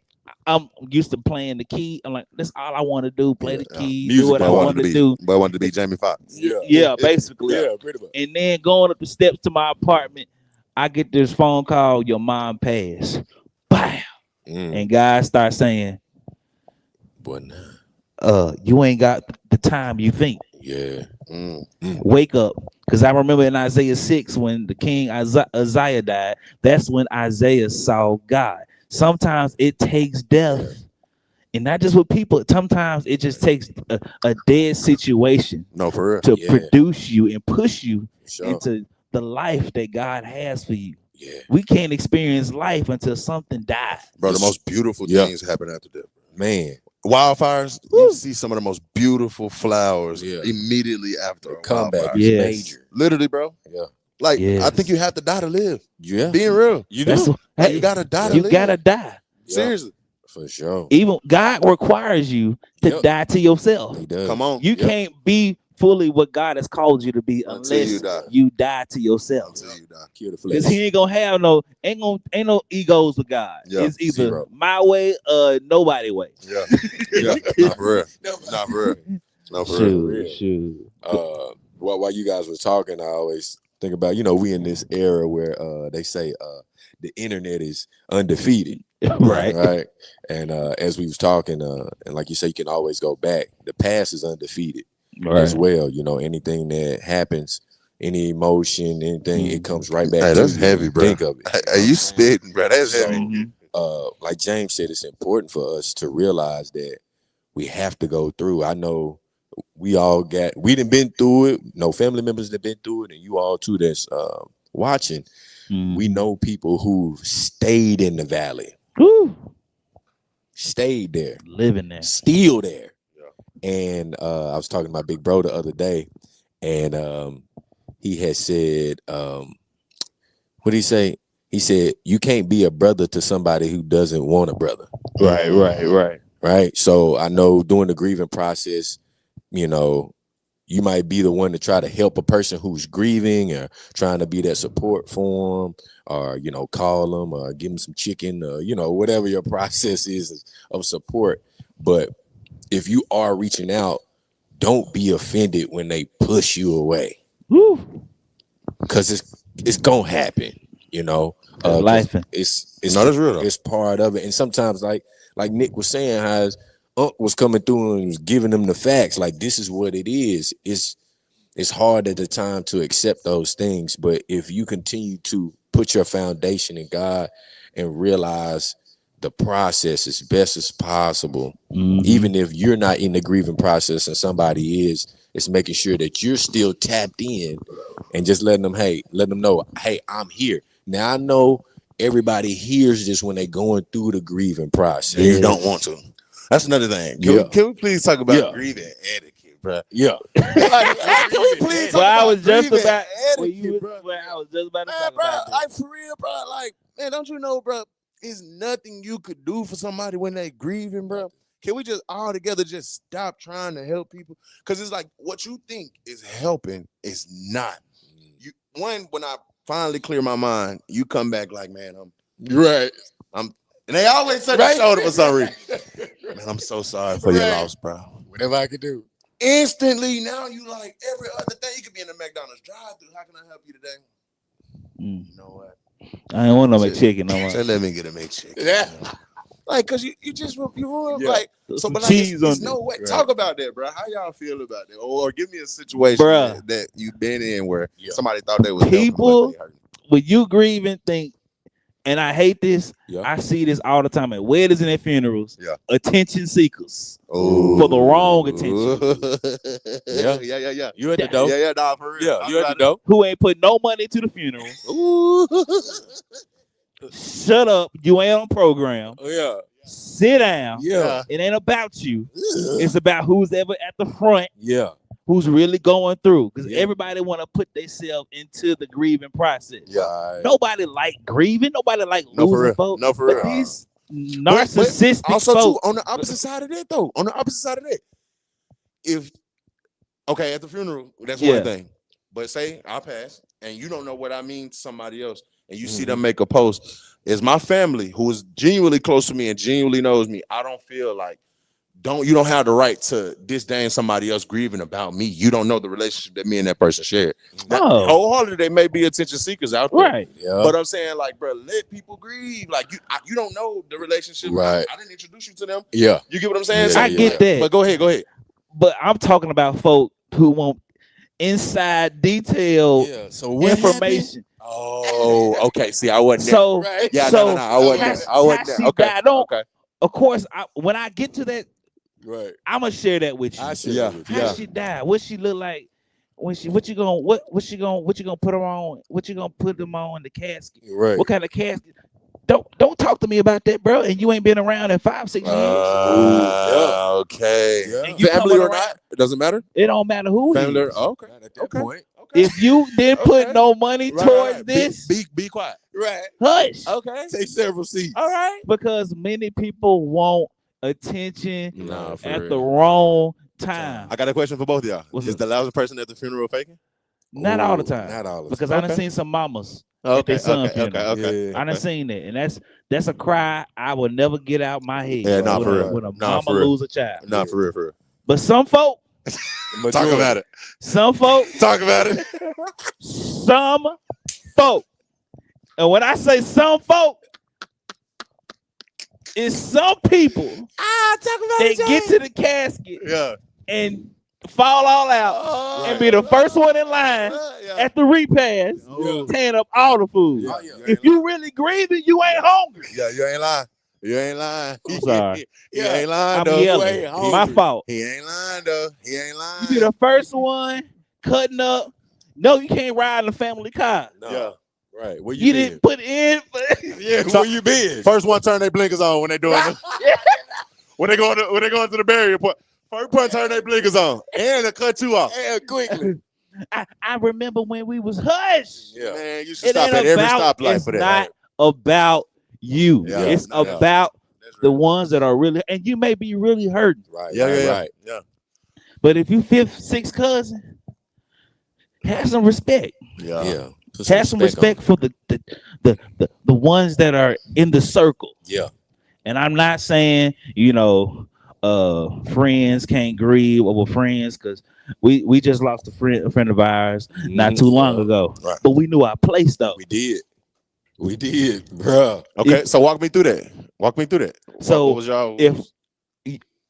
I'm used to playing the key. I'm like, that's all I want to do. Play the key, do Music, what I boy, want to do. But I wanted to be Jamie Foxx. Yeah, basically. Yeah, pretty much. And then going up the steps to my apartment, I get this phone call, your mom passed. Bam. And guys start saying, Boy, nah. you ain't got the time you think. Yeah. Wake up. Because I remember in Isaiah 6, when the king Isaiah died, that's when Isaiah saw God. Sometimes it takes death. And not just with people, sometimes it just takes a dead situation No, for real. to Yeah. produce you and push you Sure. into the life that God has for you. Yeah. We can't experience life until something dies. Bro, the most beautiful Yeah. things happen after death. Man. Wildfires, you see some of the most beautiful flowers Yeah. immediately after The a comeback wildfire. is Yes. major. Literally, bro. Yeah. Like, I Yes. think you have to die to live. Yeah. Being real. You That's do. what- Like, hey, you gotta die to you live. gotta die. Yeah. Seriously. For sure. Even God requires you to Yep. die to yourself. He does. Come on. You Yep. can't be fully what God has called you to be Until unless you die. you die to yourself. Until you die. Kill the Because flesh. he ain't gonna have ain't no egos with God. Yeah, It's either zero. my way or nobody way. Yeah. Yeah. Not for real. Not for real. No, for real. real. Shoot. While you guys were talking, I always think about, we in this era where they say the internet is undefeated. Right. Right. And as we was talking, and like you say, you can always go back. The past is undefeated as well. Anything that happens, any emotion, anything, it comes right back. Hey, to that's you. heavy, bro. Think of it. Hey, you spitting, bro. That's So, heavy. like James said, it's important for us to realize that we have to go through. I know we done been through it. No family members that been through it, and you all too that's watching. We know people who've stayed in the valley, Woo. stayed there, Living there. still there. And I was talking to my big bro the other day, and he had said, what did he say? He said, you can't be a brother to somebody who doesn't want a brother. Right. So I know during the grieving process, you might be the one to try to help a person who's grieving or trying to be that support for them, or, call them or give them some chicken, or, whatever your process is of support. But if you are reaching out, don't be offended when they push you away, Woo. because it's gonna happen. Life. It's No, that's real, though. It's part of it, and sometimes like Nick was saying, was coming through and was giving them the facts. Like, this is what it is. It's hard at the time to accept those things, but if you continue to put your foundation in God and realize the process as best as possible, even if you're not in the grieving process and somebody is, it's making sure that you're still tapped in and just letting them know, hey, I'm here. Now I know everybody hears this when they're going through the grieving process. You don't want to. That's another thing. Can we please talk about grieving etiquette, bro? Yeah. Can we please talk Well, I about was just grieving about etiquette, bro? I was just about to Man, talk bro, about this. like for real, bro. Like, man, don't you know, bro? There's nothing you could do for somebody when they grieving, bro. Can we just all together just stop trying to help people? Because it's like what you think is helping is not. When I finally clear my mind, you come back like, man, and they always touch your shoulder for some reason. Man, I'm so sorry for your loss, bro. Whatever I can do. Instantly, now you like every other thing. You could be in the McDonald's drive-thru. How can I help you today? You know what? I ain't want no McChicken no more. So let me get a McChicken. Yeah. Like, cause you ruined like so, but like cheese it's on no it. way. Right. Talk about that, bro. How y'all feel about that? Or give me a situation Bruh. that you've been in where somebody thought they was People- helping, but they hurt. When you grieving, think, and I hate this. Yeah. I see this all the time at weddings and at funerals. Yeah. Attention seekers. Ooh. For the wrong attention. Yeah. You at the door. Yeah, nah, for real. Yeah, you at the door. Who ain't put no money into the funeral. Ooh. Shut up. You ain't on program. Oh, yeah. Sit down. Yeah. It ain't about you. It's about who's ever at the front, Yeah. who's really going through. Because Yeah. everybody want to put themselves into the grieving process. Yeah. Nobody like grieving. Nobody like No, for losing real. folks. No, for But real. these narcissistic Also, too, folks. on the opposite side of that, if at the funeral, that's Yeah. one thing. But say I pass, and you don't know what I mean to somebody else, and you see them make a post. Is my family who is genuinely close to me and genuinely knows me? I don't feel like you don't have the right to disdain somebody else grieving about me. You don't know the relationship that me and that person shared. No. Wholeheartedly, they may be attention seekers out there. Right. Yeah. But I'm saying, like, bro, let people grieve. Like, you don't know the relationship. Right. I didn't introduce you to them. Yeah. You get what I'm saying? Yeah, So- I get that. But go ahead. But I'm talking about folk who want inside detailed Yeah. So what information. Oh, okay. See, I wasn't there. So Right. Yeah, so no. I wasn't there. I wasn't there. see, Okay. I don't. Okay. Of course, when I get to that, Right. I'm gonna share that with you. I should. Yeah. How she died? What she look like? What you gonna put her on? What you gonna put them on in the casket? Right. What kind of casket? Don't talk to me about that, bro. And you ain't been around in 5-6 years. Okay. Yeah. And you Family coming or around- not? It doesn't matter. It don't matter who. Family. It is. Okay. Not at that Okay. point. If you didn't Okay. put no money Right, towards right. this, Be quiet. Right. hush. Okay. Take several seats. All right. Because many people want attention Nah, for at real. the wrong time. I got a question for both of y'all. What's Is up? the loudest person at the funeral faking? Not all the Ooh, time. Not all the Because time. I done Okay. seen some mamas. Okay. they son Okay. funeral. Okay. Yeah. I done seen that, and that's a cry I will never get out my head. Yeah, nah, when, for a, real. when a Nah, mama for real. lose a child. Nah, for real. But some folk, Talk about it. some folk, Talk about it. some folk, and when I say some folk, it's some people Talk about that get to the casket Yeah. and fall all out and be the first one in line at the repast, Yeah. tearing up all the food. Yeah. If you really grieving, you ain't hungry. Yeah, you ain't lying. You ain't lying. I'm sorry. He ain't lying I'm though. yelling. ain't My hungry. fault. He ain't lying though. He ain't lying. You be the first one cutting up. No, you can't ride in a family car. No. Yeah. Right. Where You been? didn't put in. Yeah. So- Where you been? First one turn their blinkers on when they doing it. when they going to the barrier point. First one turn their blinkers on. And they cut you off. Yeah, quickly. I remember when we was hush. Yeah. Man, you should It stop ain't at every about. stoplight It's for that. not about you. Yeah. It's Yeah. about That's the real. ones that are really, and you may be really hurting. Right. Yeah. Right. Yeah. But if you fifth, sixth cousin, have some respect. Yeah. Yeah. Put Have some respect for the ones that are in the circle. Yeah. And I'm not saying, friends can't grieve over friends, because we just lost a friend of ours not too long ago. Right. But we knew our place though. We did, bro. Okay, so walk me through that. So what was y'all? if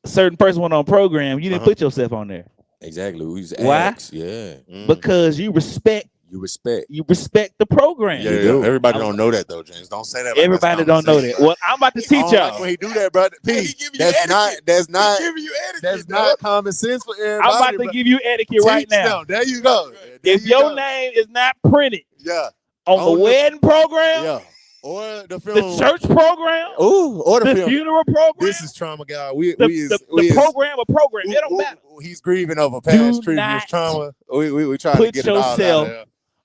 certain person went on program, you didn't Uh-huh. put yourself on there Exactly. We used to Why? ask. Yeah. because you respect You respect. the program. Yeah, You yeah. do. Everybody I'm- don't know that though, James. Don't say that. Like Everybody that's don't know common that. sense, bro. Well, I'm about to I teach don't like y'all. when he do that, brother. P, that's not common sense for everybody. I'm about to bro. give you etiquette right Teach now. them. There you go. There If you your go. name is not printed yeah, on On the the- wedding program, yeah, or the the film, church program, ooh, or the the film. funeral program, This is trauma, guy. We the is program or program, it don't matter. He's grieving over Do past previous not trauma. We try to put get it all out yourself of there.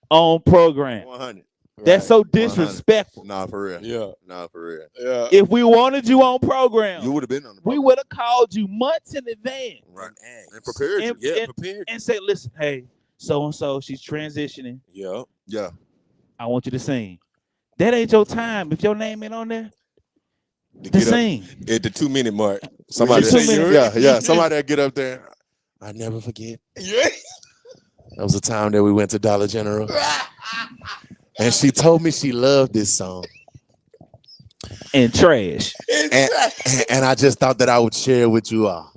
On program. 100. That's so 100. disrespectful. Nah, for real. Yeah. Nah, for real. Yeah. If we wanted you on program, You would have been on the we program. would have called you months in advance Right. And And prepared you. and, Yeah, and, prepared. and say, listen, hey, so and so, she's transitioning. Yeah. Yeah. I want you to sing. That ain't your time. If your name ain't on there, To to get up sing. at the 2 minute mark. Somebody, It's 2 minutes. yeah. Somebody that get up there. I never forget. Yeah. That was a time that we went to Dollar General, and she told me she loved this song, And trash. and I just thought that I would share it with you all.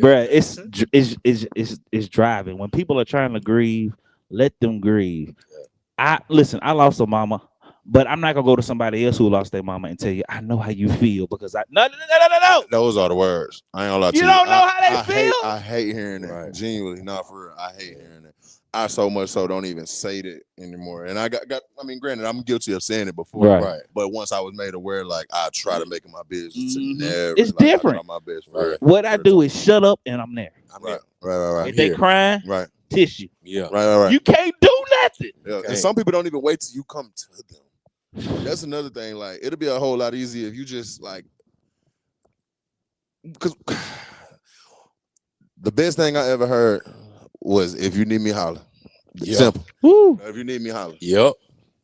Bruh, it's driving. When people are trying to grieve, let them grieve. I lost a mama, but I'm not gonna go to somebody else who lost their mama and tell you I know how you feel because no. Those are the words. I ain't gonna lie to You you. don't know how they I feel? I hate hearing that. Right. Genuinely, not for real. I hate hearing that. I so much so don't even say that anymore. And I got. I mean, granted, I'm guilty of saying it before. Right. Right. But once I was made aware, like I try to make it my business. Mhm. To never. It's like, I different. try my best. Right. Right. What I do is shut up and I'm there. I'm Right. here. Right. If they here. crying, Right. tissue. Yeah. Right. You can't do nothing. Yeah. Okay. And some people don't even wait till you come to them. That's another thing. Like it'll be a whole lot easier if you just like, because the best thing I ever heard was if you need me, holler. Yeah. Simple. Woo. If you need me, holler. Yep.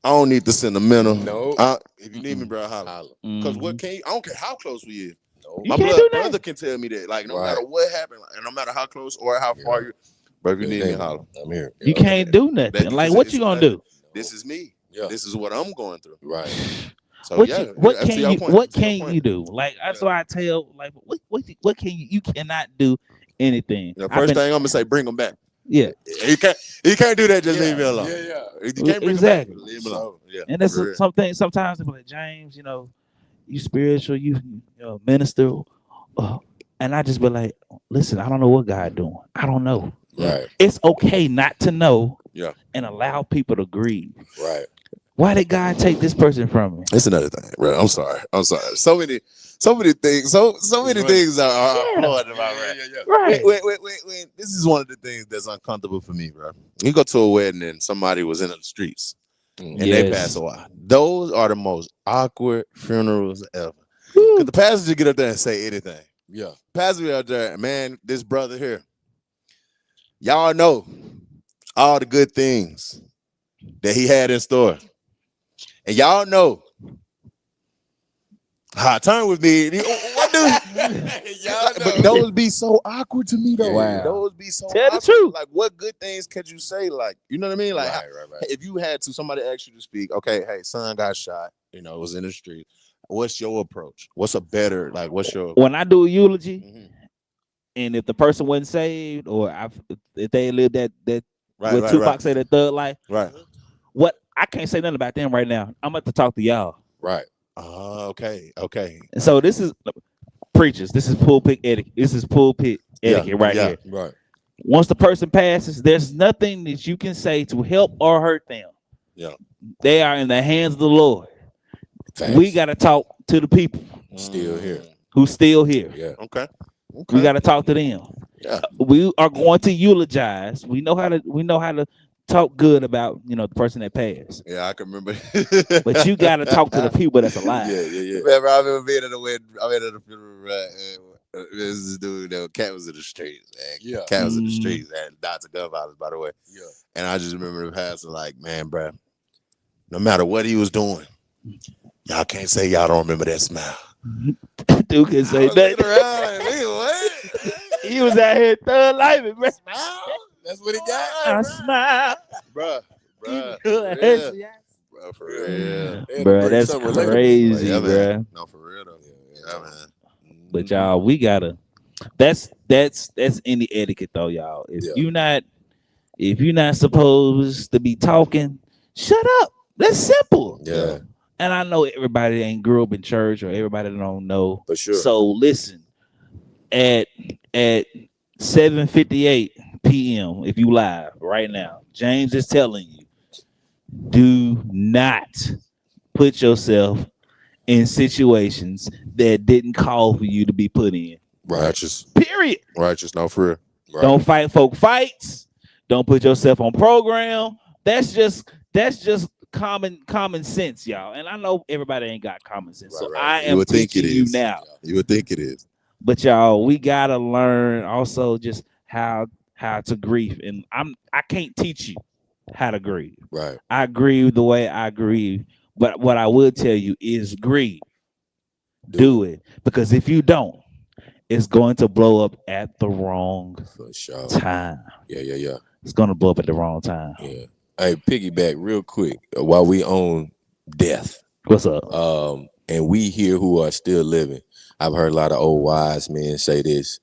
I don't need the sentimental. No. If you need me, bro, holler. Holla. Because what Mhm. can you? I don't care how close we is. No. You My can't blood do nothing. brother can tell me that. Like no Right. matter what happened, like, and no matter how close or how far you, bro, if you need me, holler. I'm here. You Yeah. can't do nothing. That- Like because what it's you gonna nothing. do? This is me. Yeah. This is what I'm going through. Right. So What yeah, what to can your you point, what to your can point. you do? Like that's why I tell like what can you cannot do anything. The I've first been- thing I'm gonna say, bring them back. yeah. You can't do that. Just Yeah, leave me alone. yeah. You can't bring Exactly. them back. Leave me alone. Yeah. And that's for real. something. Sometimes they be like, James, you spiritual, you minister, and I just be like, listen, I don't know what God doing. I don't know. Right. It's okay not to know. Yeah. And allow people to grieve. Right. Why did God take this person from me? It's another thing, bro. I'm sorry. So many things. So many Right. things are Yeah. flawed in my rap. Right. Wait. This is one of the things that's uncomfortable for me, bro. You go to a wedding and somebody was in the streets and they Yes. pass away. Those are the most awkward funerals ever. Woo. Because the pastor get up there and say anything. Yeah. Pastor be out there, man, this brother here. Y'all know all the good things that he had in store. And y'all know how turn with me. What do Y'all but know. those be so awkward to me though. Wow. Those be so Tell the awkward. truth. Like what good things could you say? Like, you know what I mean? Like right. if you had to, somebody asked you to speak, okay, hey, son got shot, it was in the street. What's your approach? What's a better, like what's your When I do a eulogy, Mhm. and if the person wasn't saved, or if they lived that what Tupac said, that thug life, right. what I can't say nothing about them right now. I'm about to talk to y'all. Right. Okay. And so this is preachers. This is pulpit etiquette. This is pulpit etiquette right yeah. here. Right. Once the person passes, there's nothing that you can say to help or hurt them. Yeah. They are in the hands of the Lord. Facts. We got to talk to the people Still here. who's still here. Yeah. Okay. We got to talk to them. Yeah. We are going to eulogize. We know how to talk good about the person that passed. Yeah, I can remember. But you got to talk to the people that's alive. Yeah. Remember, I remember being at a wedding. I went at a funeral. Right, and there's this dude. Cat was in the streets. Man. Yeah. Cat was in the Mm. streets and died to gun violence, by the way. Yeah. And I just remember the pastor like, man, bro, no matter what he was doing, y'all can't say y'all don't remember that smile. Dude can say that. He was out here thug life, bro. That's what he got. I smile. Bruh, Yeah. for real. Bro, that's crazy, Yeah, man. bro. No, for real though. Yeah, man. But y'all, we gotta. That's any etiquette though, y'all. If you're not supposed to be talking, shut up. That's simple. Yeah, And I know everybody ain't grew up in church or everybody don't know. for sure. So listen, at 7:58 p.m. if you live right now, James is telling you, do not put yourself in situations that didn't call for you to be put in. Righteous. Period. Righteous. No, for real. Right. Don't fight folk fights. Don't put yourself on program. That's just common sense, y'all. And I know everybody ain't got common sense. So Right. I You am would think it teaching you is. now. You would think it is. But y'all, we gotta learn also just how to grieve. And I can't teach you how to grieve. Right. I grieve the way I grieve. But what I will tell you is grieve. Do it. Because if you don't, it's going to blow up at the wrong For sure. time. Yeah. It's gonna blow up at the wrong time. Yeah. Hey, piggyback real quick while we on death. What's up? And we here who are still living. I've heard a lot of old wise men say this.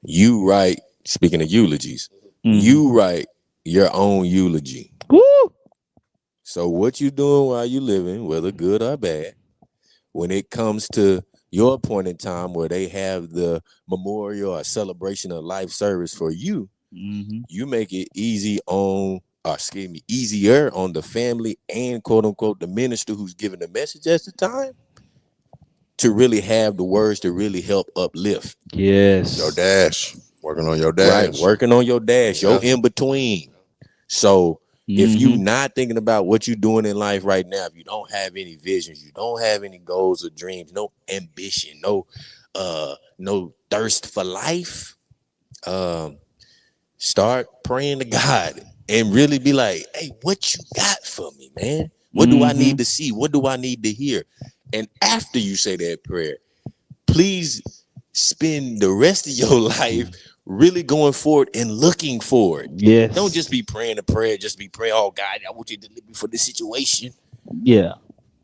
You write, speaking of eulogies, you write your own eulogy. Woo! So what you doing while you living, whether good or bad, when it comes to your point in time where they have the memorial or celebration of life service for you, you make it easier on the family and quote unquote the minister who's giving the message at the time to really have the words to really help uplift. Yes. Your dash. Working on your dash. Right. Working on your dash, your in between. So if you not thinking about what you're doing in life right now, if you don't have any visions, you don't have any goals or dreams, no ambition, no thirst for life, start praying to God and really be like, hey, what you got for me, man? What do I need to see? What do I need to hear? And after you say that prayer, please spend the rest of your life really going forward and looking forward. Yes. Don't just be praying a prayer, just be praying, oh God, I want you to deliver me for this situation. Yeah.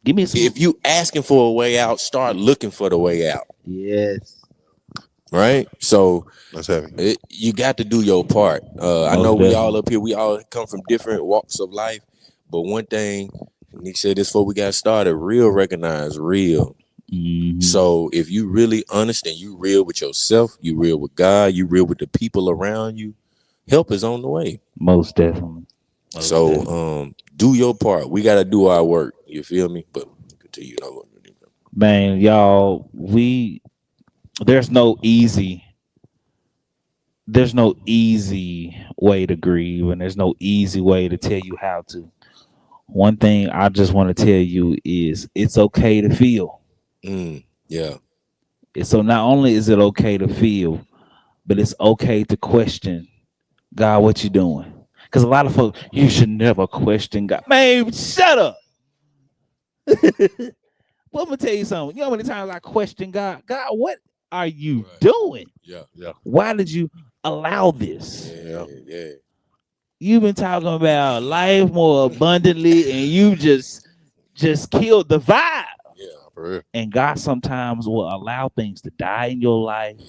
Give me some. If you asking for a way out, start looking for the way out. Yes. Right? So That's heavy. you got to do your part. I know we all up here, we all come from different walks of life, but one thing, Nick said this before we got started, real recognize real. So if you really honest and you real with yourself, you real with God, you real with the people around you, help is on the way. Most definitely. Do your part. We got to do our work. You feel me? But continue. Man, y'all, there's no easy way to grieve, and there's no easy way to tell you how to. One thing I just want to tell you is it's okay to feel. Yeah. So not only is it okay to feel, but it's okay to question God, what you doing? Because a lot of folks, you should never question God. Man, shut up. Well, I'm gonna tell you something. You know how many times I question God? God, what are you doing? Yeah. Why did you allow this? Yeah. You've been talking about life more abundantly, and you just killed the vibe. Yeah, for real. And God sometimes will allow things to die in your life,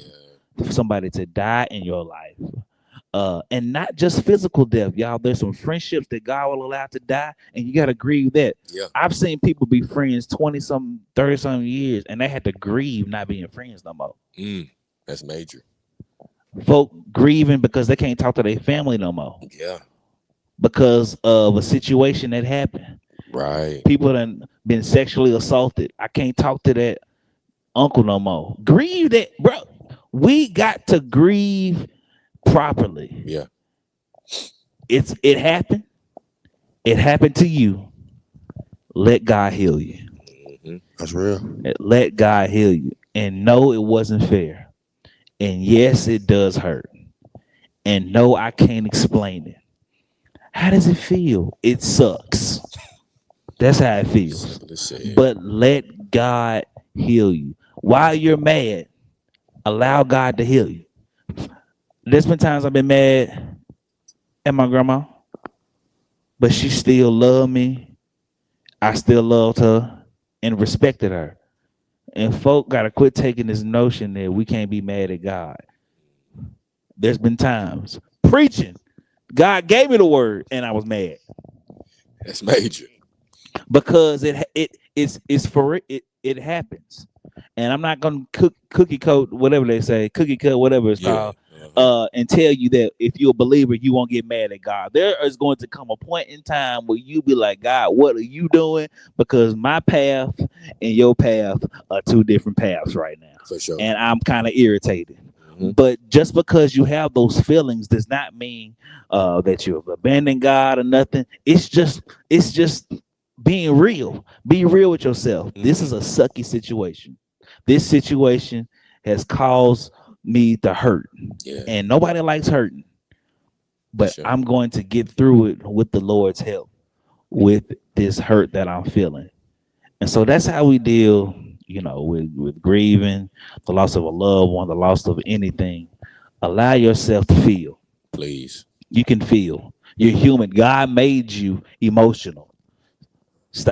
for somebody to die in your life. And not just physical death, y'all. There's some friendships that God will allow to die, and you got to grieve that. Yeah. I've seen people be friends 20-something, 30-something years, and they had to grieve not being friends no more. That's major. Folk grieving because they can't talk to their family no more. Yeah. Because of a situation that happened. Right. People that been sexually assaulted. I can't talk to that uncle no more. Grieve that, bro. We got to grieve properly. Yeah. It happened. It happened to you. Let God heal you. That's real. Let God heal you. And no, it wasn't fair. And yes, it does hurt. And no, I can't explain it. How does it feel? It sucks. That's how it feels. But let God heal you. While you're mad, allow God to heal you. There's been times I've been mad at my grandma, but she still loved me. I still loved her and respected her. And folk gotta quit taking this notion that we can't be mad at God. There's been times preaching, God gave me the word, and I was mad That's major. because it's for it happens. And I'm not gonna cookie coat whatever they say, cookie cut whatever it's called, and tell you that if you're a believer, you won't get mad at God. There is going to come a point in time where you be like, God, what are you doing? Because my path and your path are two different paths right now, For sure. and I'm kind of irritated. Mhm. But just because you have those feelings does not mean that you've abandoned God or nothing. It's just being real. Be real with yourself. This is a sucky situation. This situation has caused me to hurt, Yeah. and nobody likes hurting. But Sure. I'm going to get through it with the Lord's help, with this hurt that I'm feeling. And so that's how we deal, with grieving, the loss of a loved one, the loss of anything. Allow yourself to feel. Please. You can feel. You're human. God made you emotional.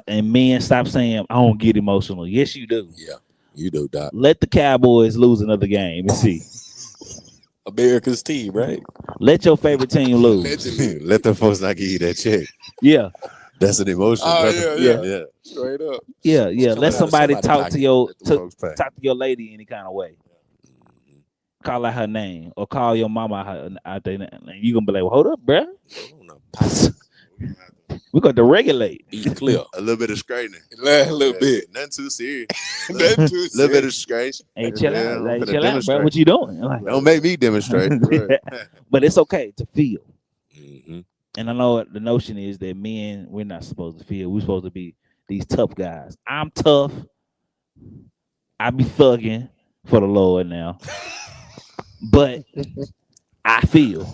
And men, stop saying, I don't get emotional. Yes, you do. Yeah. You do, Doc. Let the Cowboys lose another game and see. America's team, right? Let your favorite team lose. Let the folks not give you that check. Yeah. That's an emotion. Oh, brother. yeah. Straight up. Yeah. Coming Let out of somebody somebody's talk pocket. to your Let the folks pay. talk to your lady any kind of way. Call out her name or call your mama out there. And you gonna be like, well, hold up, bruh. We're going to regulate. Be clear. A little bit of straightening. A little bit. Nothing too serious. Nothing too A little bit of straightening. Hey, chill Yeah, out. I'm Like, finna chill out, bro. demonstrate. What you doing? Like, Don't make me demonstrate. but it's okay to feel. Mm-hmm. And I know the notion is that men, we're not supposed to feel. We're supposed to be these tough guys. I'm tough. I be thugging for the Lord now. But I feel.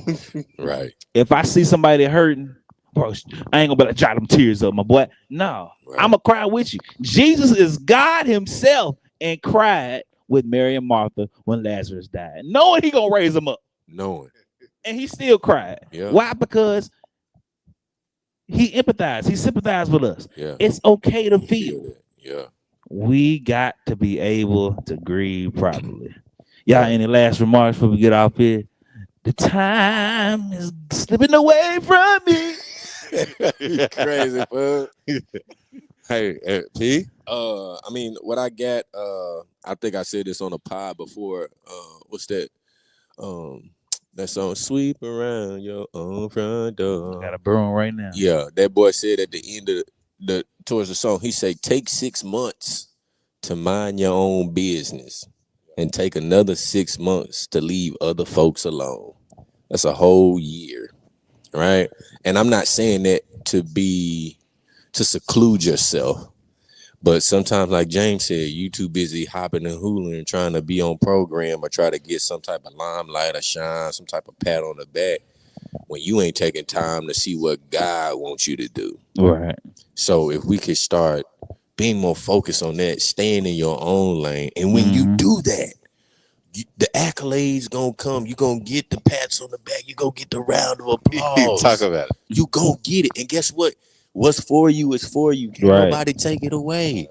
Right. If I see somebody hurting, bro, I ain't gonna be like, dry them tears up, my boy. No, Right. I'm gonna cry with you. Jesus is God himself and cried with Mary and Martha when Lazarus died, knowing he gonna raise him up. Knowing. And he still cried. Yeah. Why? Because he empathized. He sympathized with us. Yeah. It's okay to You feel. that. Yeah. We got to be able to grieve properly. Y'all, any last remarks before we get off here? The time is slipping away from me. You crazy, bud. Hey, P. I mean, what I got, I think I said this on a pod before. What's that? That song, "Sweep Around Your Own Front Door." Got a broom right now. Yeah, that boy said at the end of towards the song, he said, "Take 6 months to mind your own business, and take another 6 months to leave other folks alone." That's a whole year, right? And I'm not saying that to seclude yourself, but sometimes, like James said, you too busy hopping and hooling and trying to be on program or try to get some type of limelight or shine, some type of pat on the back, when you ain't taking time to see what God wants you to do. Right. So if we could start being more focused on that, staying in your own lane, and when you do that, the accolades gonna come. You gonna get the pats on the back. You gonna get the round of applause. Talk about it. You gonna get it, and guess what? What's for you is for you. Can't Right. nobody take it away.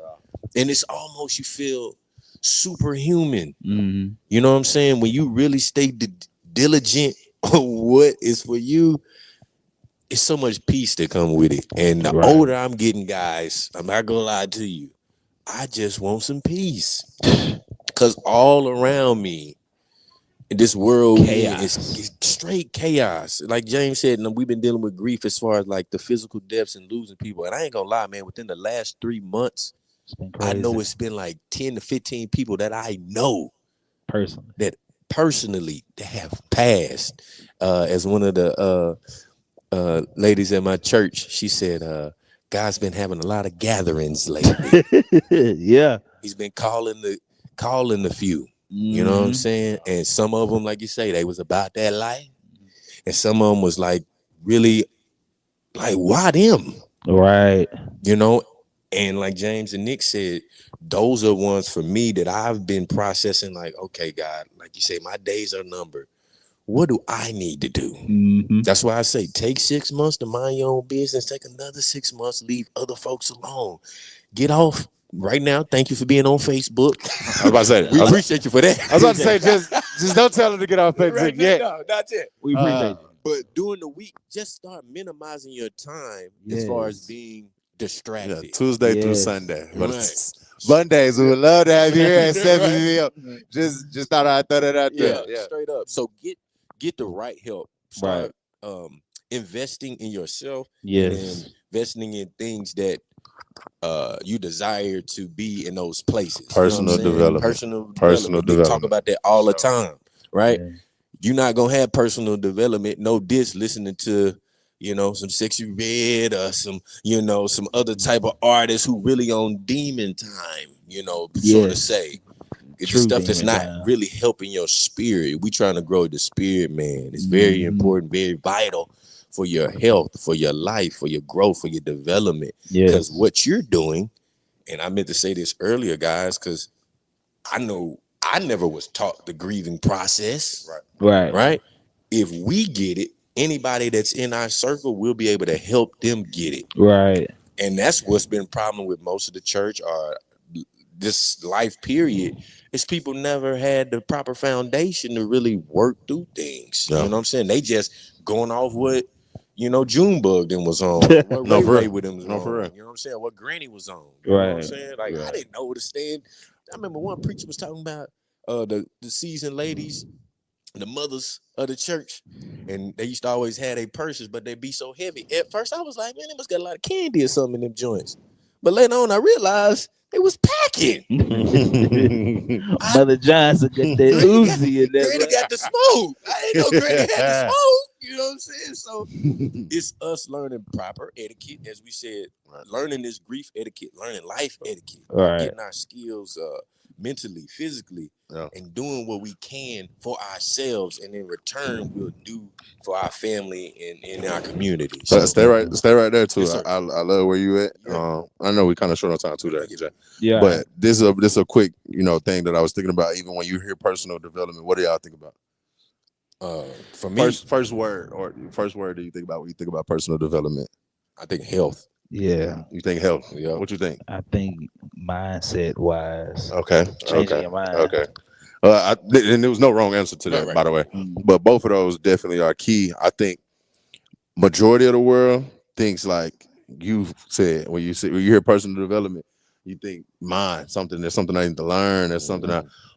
And it's almost, you feel superhuman. Mm-hmm. You know what I'm saying? When you really stay diligent on what is for you, it's so much peace that come with it. And the Right. older I'm getting, guys, I'm not gonna lie to you, I just want some peace. Cause all around me, in this world, it's straight chaos. Like James said, and we've been dealing with grief as far as like the physical deaths and losing people. And I ain't gonna lie, man, within the last 3 months, It's been I crazy. know it's been like 10 to 15 people that I know personally. that personally that have passed. As one of the ladies at my church, she said, God's been having a lot of gatherings lately. Yeah. He's been calling the few. You know what I'm saying? And some of them, like you say, they was about that life. And some of them was like, really, like, why them? Right. You know? And like James and Nick said, those are ones for me that I've been processing like, okay, God, like you say, my days are numbered. What do I need to do? Mm-hmm. That's why I say take 6 months to mind your own business. Take another 6 months, leave other folks alone. Get off right now, thank you for being on Facebook. I was about to say, We appreciate you for that. I was about to say, just don't tell her to get off Facebook Right, yet. no, not yet. We appreciate you. But during the week, just start minimizing your time as far as Yes. being yeah, distracted. Tuesday through Yes. Sunday. But Right. Mondays, we would love to have you here at 7 Right. p.m. Just thought I'd throw that out Yeah, there. Yeah. straight up. So get the right help. Start investing in yourself and Yes. investing in things that you desire to be in those places. Personal you know what I'm saying? development. Personal Personal development. We talk development. about that all the time, right? Yeah. You're not gonna have personal development, no diss listening to, some Sexy Red or some other type of artists who really on demon time, so to Yes. say. It's the True stuff that's demon not time. really helping your spirit. We trying to grow the spirit, man. It's very Mhm. important, very vital for your health, for your life, for your growth, for your development. Because Yes. what you're doing, and I meant to say this earlier, guys, because I know I never was taught the grieving process. Right. Right? If we get it, anybody that's in our circle will be able to help them get it. Right. And that's what's been a problem with most of the church or this life period is people never had the proper foundation to really work through things. Yeah. You know what I'm saying? They just going off what, Junebug then was on. What No, Ray for Ray real. with them was No, on. for real. You know what I'm saying? What Granny was on. You know what I'm Right. saying? Like I Right. didn't know what to stand. I remember one preacher was talking about the seasoned ladies, the mothers of the church, and they used to always have their purses, but they'd be so heavy. At first, I was like, man, they must got a lot of candy or something in them joints. But later on, I realized they was packing. Mother Johnson got that Uzi in there. Granny got the smoke. I didn't know Granny had the smoke. You know what I'm saying? So it's us learning proper etiquette, as we said, learning this grief etiquette, learning life etiquette, Right. getting our skills mentally, physically, and doing what we can for ourselves, and in return, we'll do for our family and in our community. So stay right there too. Yes, sir. I love where you at. Yeah. I know we kind of short on time too, there, Jay. Yeah. But this is a quick thing that I was thinking about. Even when you hear personal development, what do y'all think about? For me, First word do you think about when you think about personal development? I think health. Yeah. You think health? Yeah. What you think? I think mindset wise. Okay. Changing your mind. Okay. And there was no wrong answer to that, Right. by the way. Mhm. But both of those definitely are key. I think majority of the world thinks like you said when you hear personal development, you think something I need to learn or something.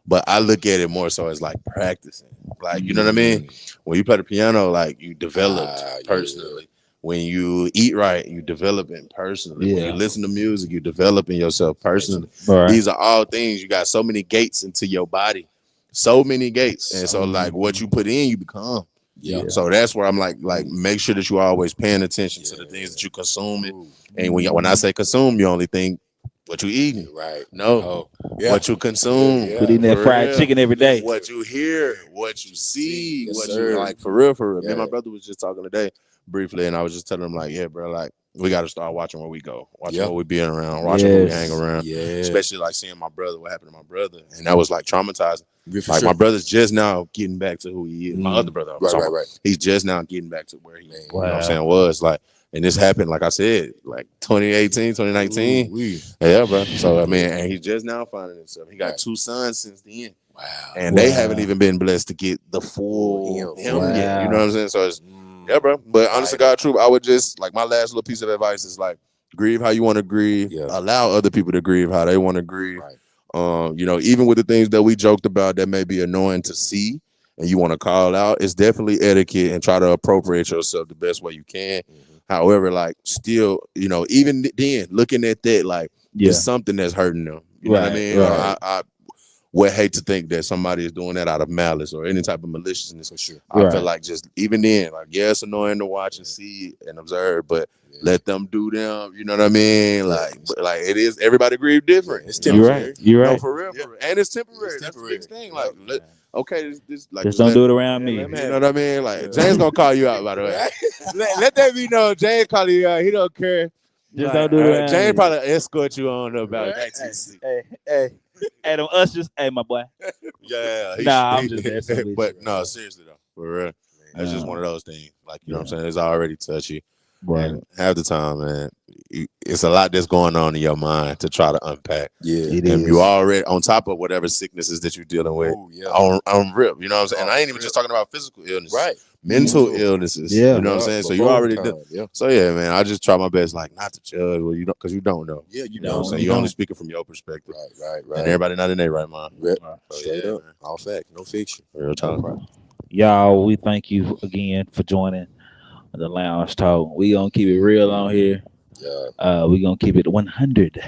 But I look at it more so as like practicing. Like, you know what I mean? When you play the piano, like you developed personally. When you eat right, you developing personally. When Yeah. you listen to music, you developing yourself personally. Right. These are all things. You got so many gates into your body, so many gates, and so like what you put in, you become. Yeah. So that's where I'm like make sure that you're always paying attention to the things that you consuming. And when I say consume, you only think what you eating. Right. No, Yeah. what you consume. Yeah. Put in that For fried real. chicken every day. What you hear, what you see, Yes, what sir. you like for real. Me Yeah. and my brother was just talking today briefly, and I was just telling him like, yeah, bro, like we got to start watching where we go, watching what we being around, watching where we Yes. hang around. Yeah. Especially like seeing my brother, what happened to my brother, and that was like traumatizing. Yeah, for Like sure. my brother's just now getting back to who he is. My other brother, I'm talking about. Right. He's just now getting back to where he, you know what I'm Wow. saying, was like. And this happened, like I said, like 2018, 2019. Yeah, bro. So I mean, and he's just now finding himself. He got Right. 2 sons since then. Wow. And they Wow. haven't even been blessed to get the full him Wow. yet. You know what I'm saying? So it's yeah, bro. But honestly, God, truth, I would just like my last little piece of advice is like grieve how you want to grieve. Yeah. Allow other people to grieve how they want to grieve. Right. Even with the things that we joked about that may be annoying to see and you want to call out, it's definitely etiquette and try to appropriate yourself the best way you can. However, like still, even then looking at that, like it's something that's hurting them. You know what I mean? Right. I would hate to think that somebody is doing that out of malice or any type of maliciousness. For sure. I Right. feel like just even then, like, yeah, it's annoying to watch and see and observe, but let them do them. You know what I mean? Like, but like it is. Everybody grieve different. It's You're temporary. right. You're No, right. for real, and it's temporary. It's That's the temporary. biggest thing. Like, okay, this like Just don't do it around me. You know what I mean? Like, James gonna call you out, by the way. Let that be known. Jay calling you out. He don't care. Just don't do it around James me. probably escort you on about back to the seat. Hey, them ushers. Hey, my boy. Yeah. Nah, I'm just messing with But you. no, seriously though, for real. That's just one of those things. Like, you know what I'm saying? It's already touchy. Right. And half the time, man, it's a lot that's going on in your mind to try to unpack. Yeah. It And is. you already on top of whatever sicknesses that you're dealing with. Ooh, yeah. On rip, you know what I'm saying? And I ain't even Rip. just talking about physical illness, Right. mental Mental. illnesses. Yeah. You know what I'm saying? So you Before already time, do. Yeah. So yeah, man, I just try my best, like not to judge, well, you don't, because you don't know. Yeah, you You know what I'm know. saying? you You're only don't. speaking from your perspective, Right. and everybody not in their right mind. Rip. Right. So, Straight yeah, up. man. All fact, no fiction. Real talk. Y'all, we thank you again for joining the Lounge Talk. We gonna keep it real on here. Yeah. We gonna keep it 100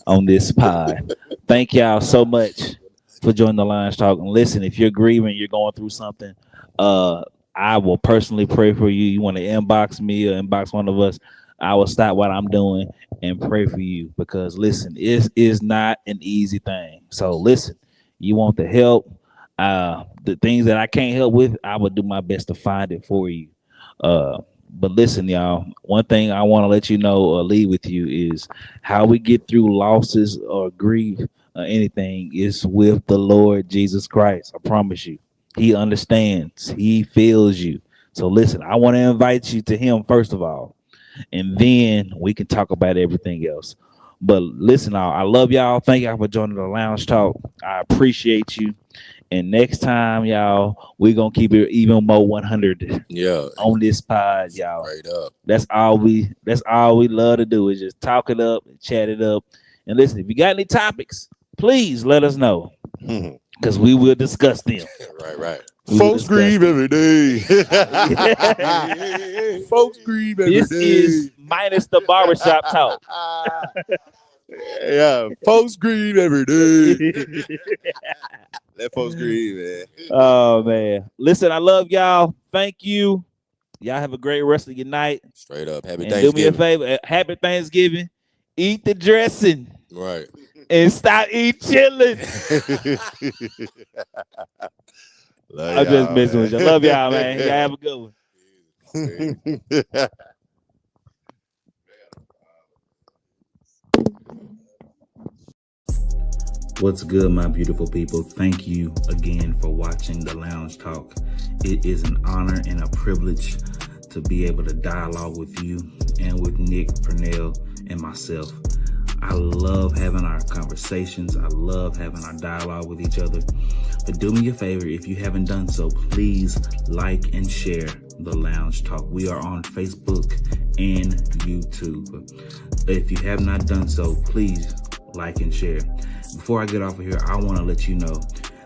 on this pod. Thank y'all so much for joining the Lounge Talk. And listen, if you're grieving, you're going through something, I will personally pray for you. You want to inbox me or inbox one of us, I will stop what I'm doing and pray for you, because listen, it is not an easy thing. So listen, you want the help, the things that I can't help with, I will do my best to find it for you. But listen, y'all, one thing I want to let you know or leave with you is how we get through losses or grief or anything is with the Lord Jesus Christ. I promise you. He understands. He feels you. So listen, I want to invite you to him first of all, and then we can talk about everything else. But listen, I love y'all. Thank y'all for joining the Lounge Talk. I appreciate you. And next time, y'all, we're gonna keep it even more 100 Yeah. on this pod, y'all. Straight up. That's all we love to do is just talk it up and chat it up. And listen, if you got any topics, please let us know, because we will discuss them. Right. We will Folks discuss grieve them. every day. Folks grieve every This day. is minus the barbershop talk. Yeah, folks grieve every day. Let folks grieve, man. Oh man. Listen, I love y'all. Thank you. Y'all have a great rest of your night. Straight up. Happy And do me a Thanksgiving. favor. Happy Thanksgiving. Eat the dressing Right. and stop eating chilling. I'm just messing with you. Love y'all, man. Y'all have a good one. What's good, my beautiful people? Thank you again for watching the Lounge Talk. It is an honor and a privilege to be able to dialogue with you and with Nick Purnell and myself. I love having our conversations. I love having our dialogue with each other. But do me a favor, if you haven't done so, please like and share the Lounge Talk. We are on Facebook and YouTube. If you have not done so, please like and share. Before I get off of here, I want to let you know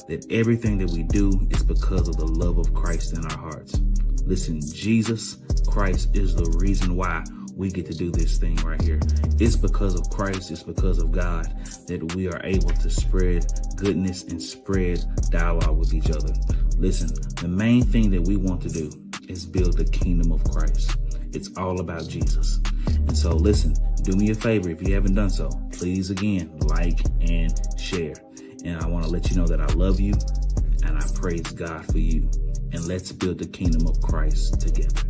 that everything that we do is because of the love of Christ in our hearts. Listen, Jesus Christ is the reason why we get to do this thing right here. It's because of Christ, it's because of God that we are able to spread goodness and spread dialogue with each other. Listen, the main thing that we want to do is build the kingdom of Christ. It's all about Jesus. And so listen, do me a favor if you haven't done so. Please, again, like and share. And I want to let you know that I love you and I praise God for you. And let's build the kingdom of Christ together.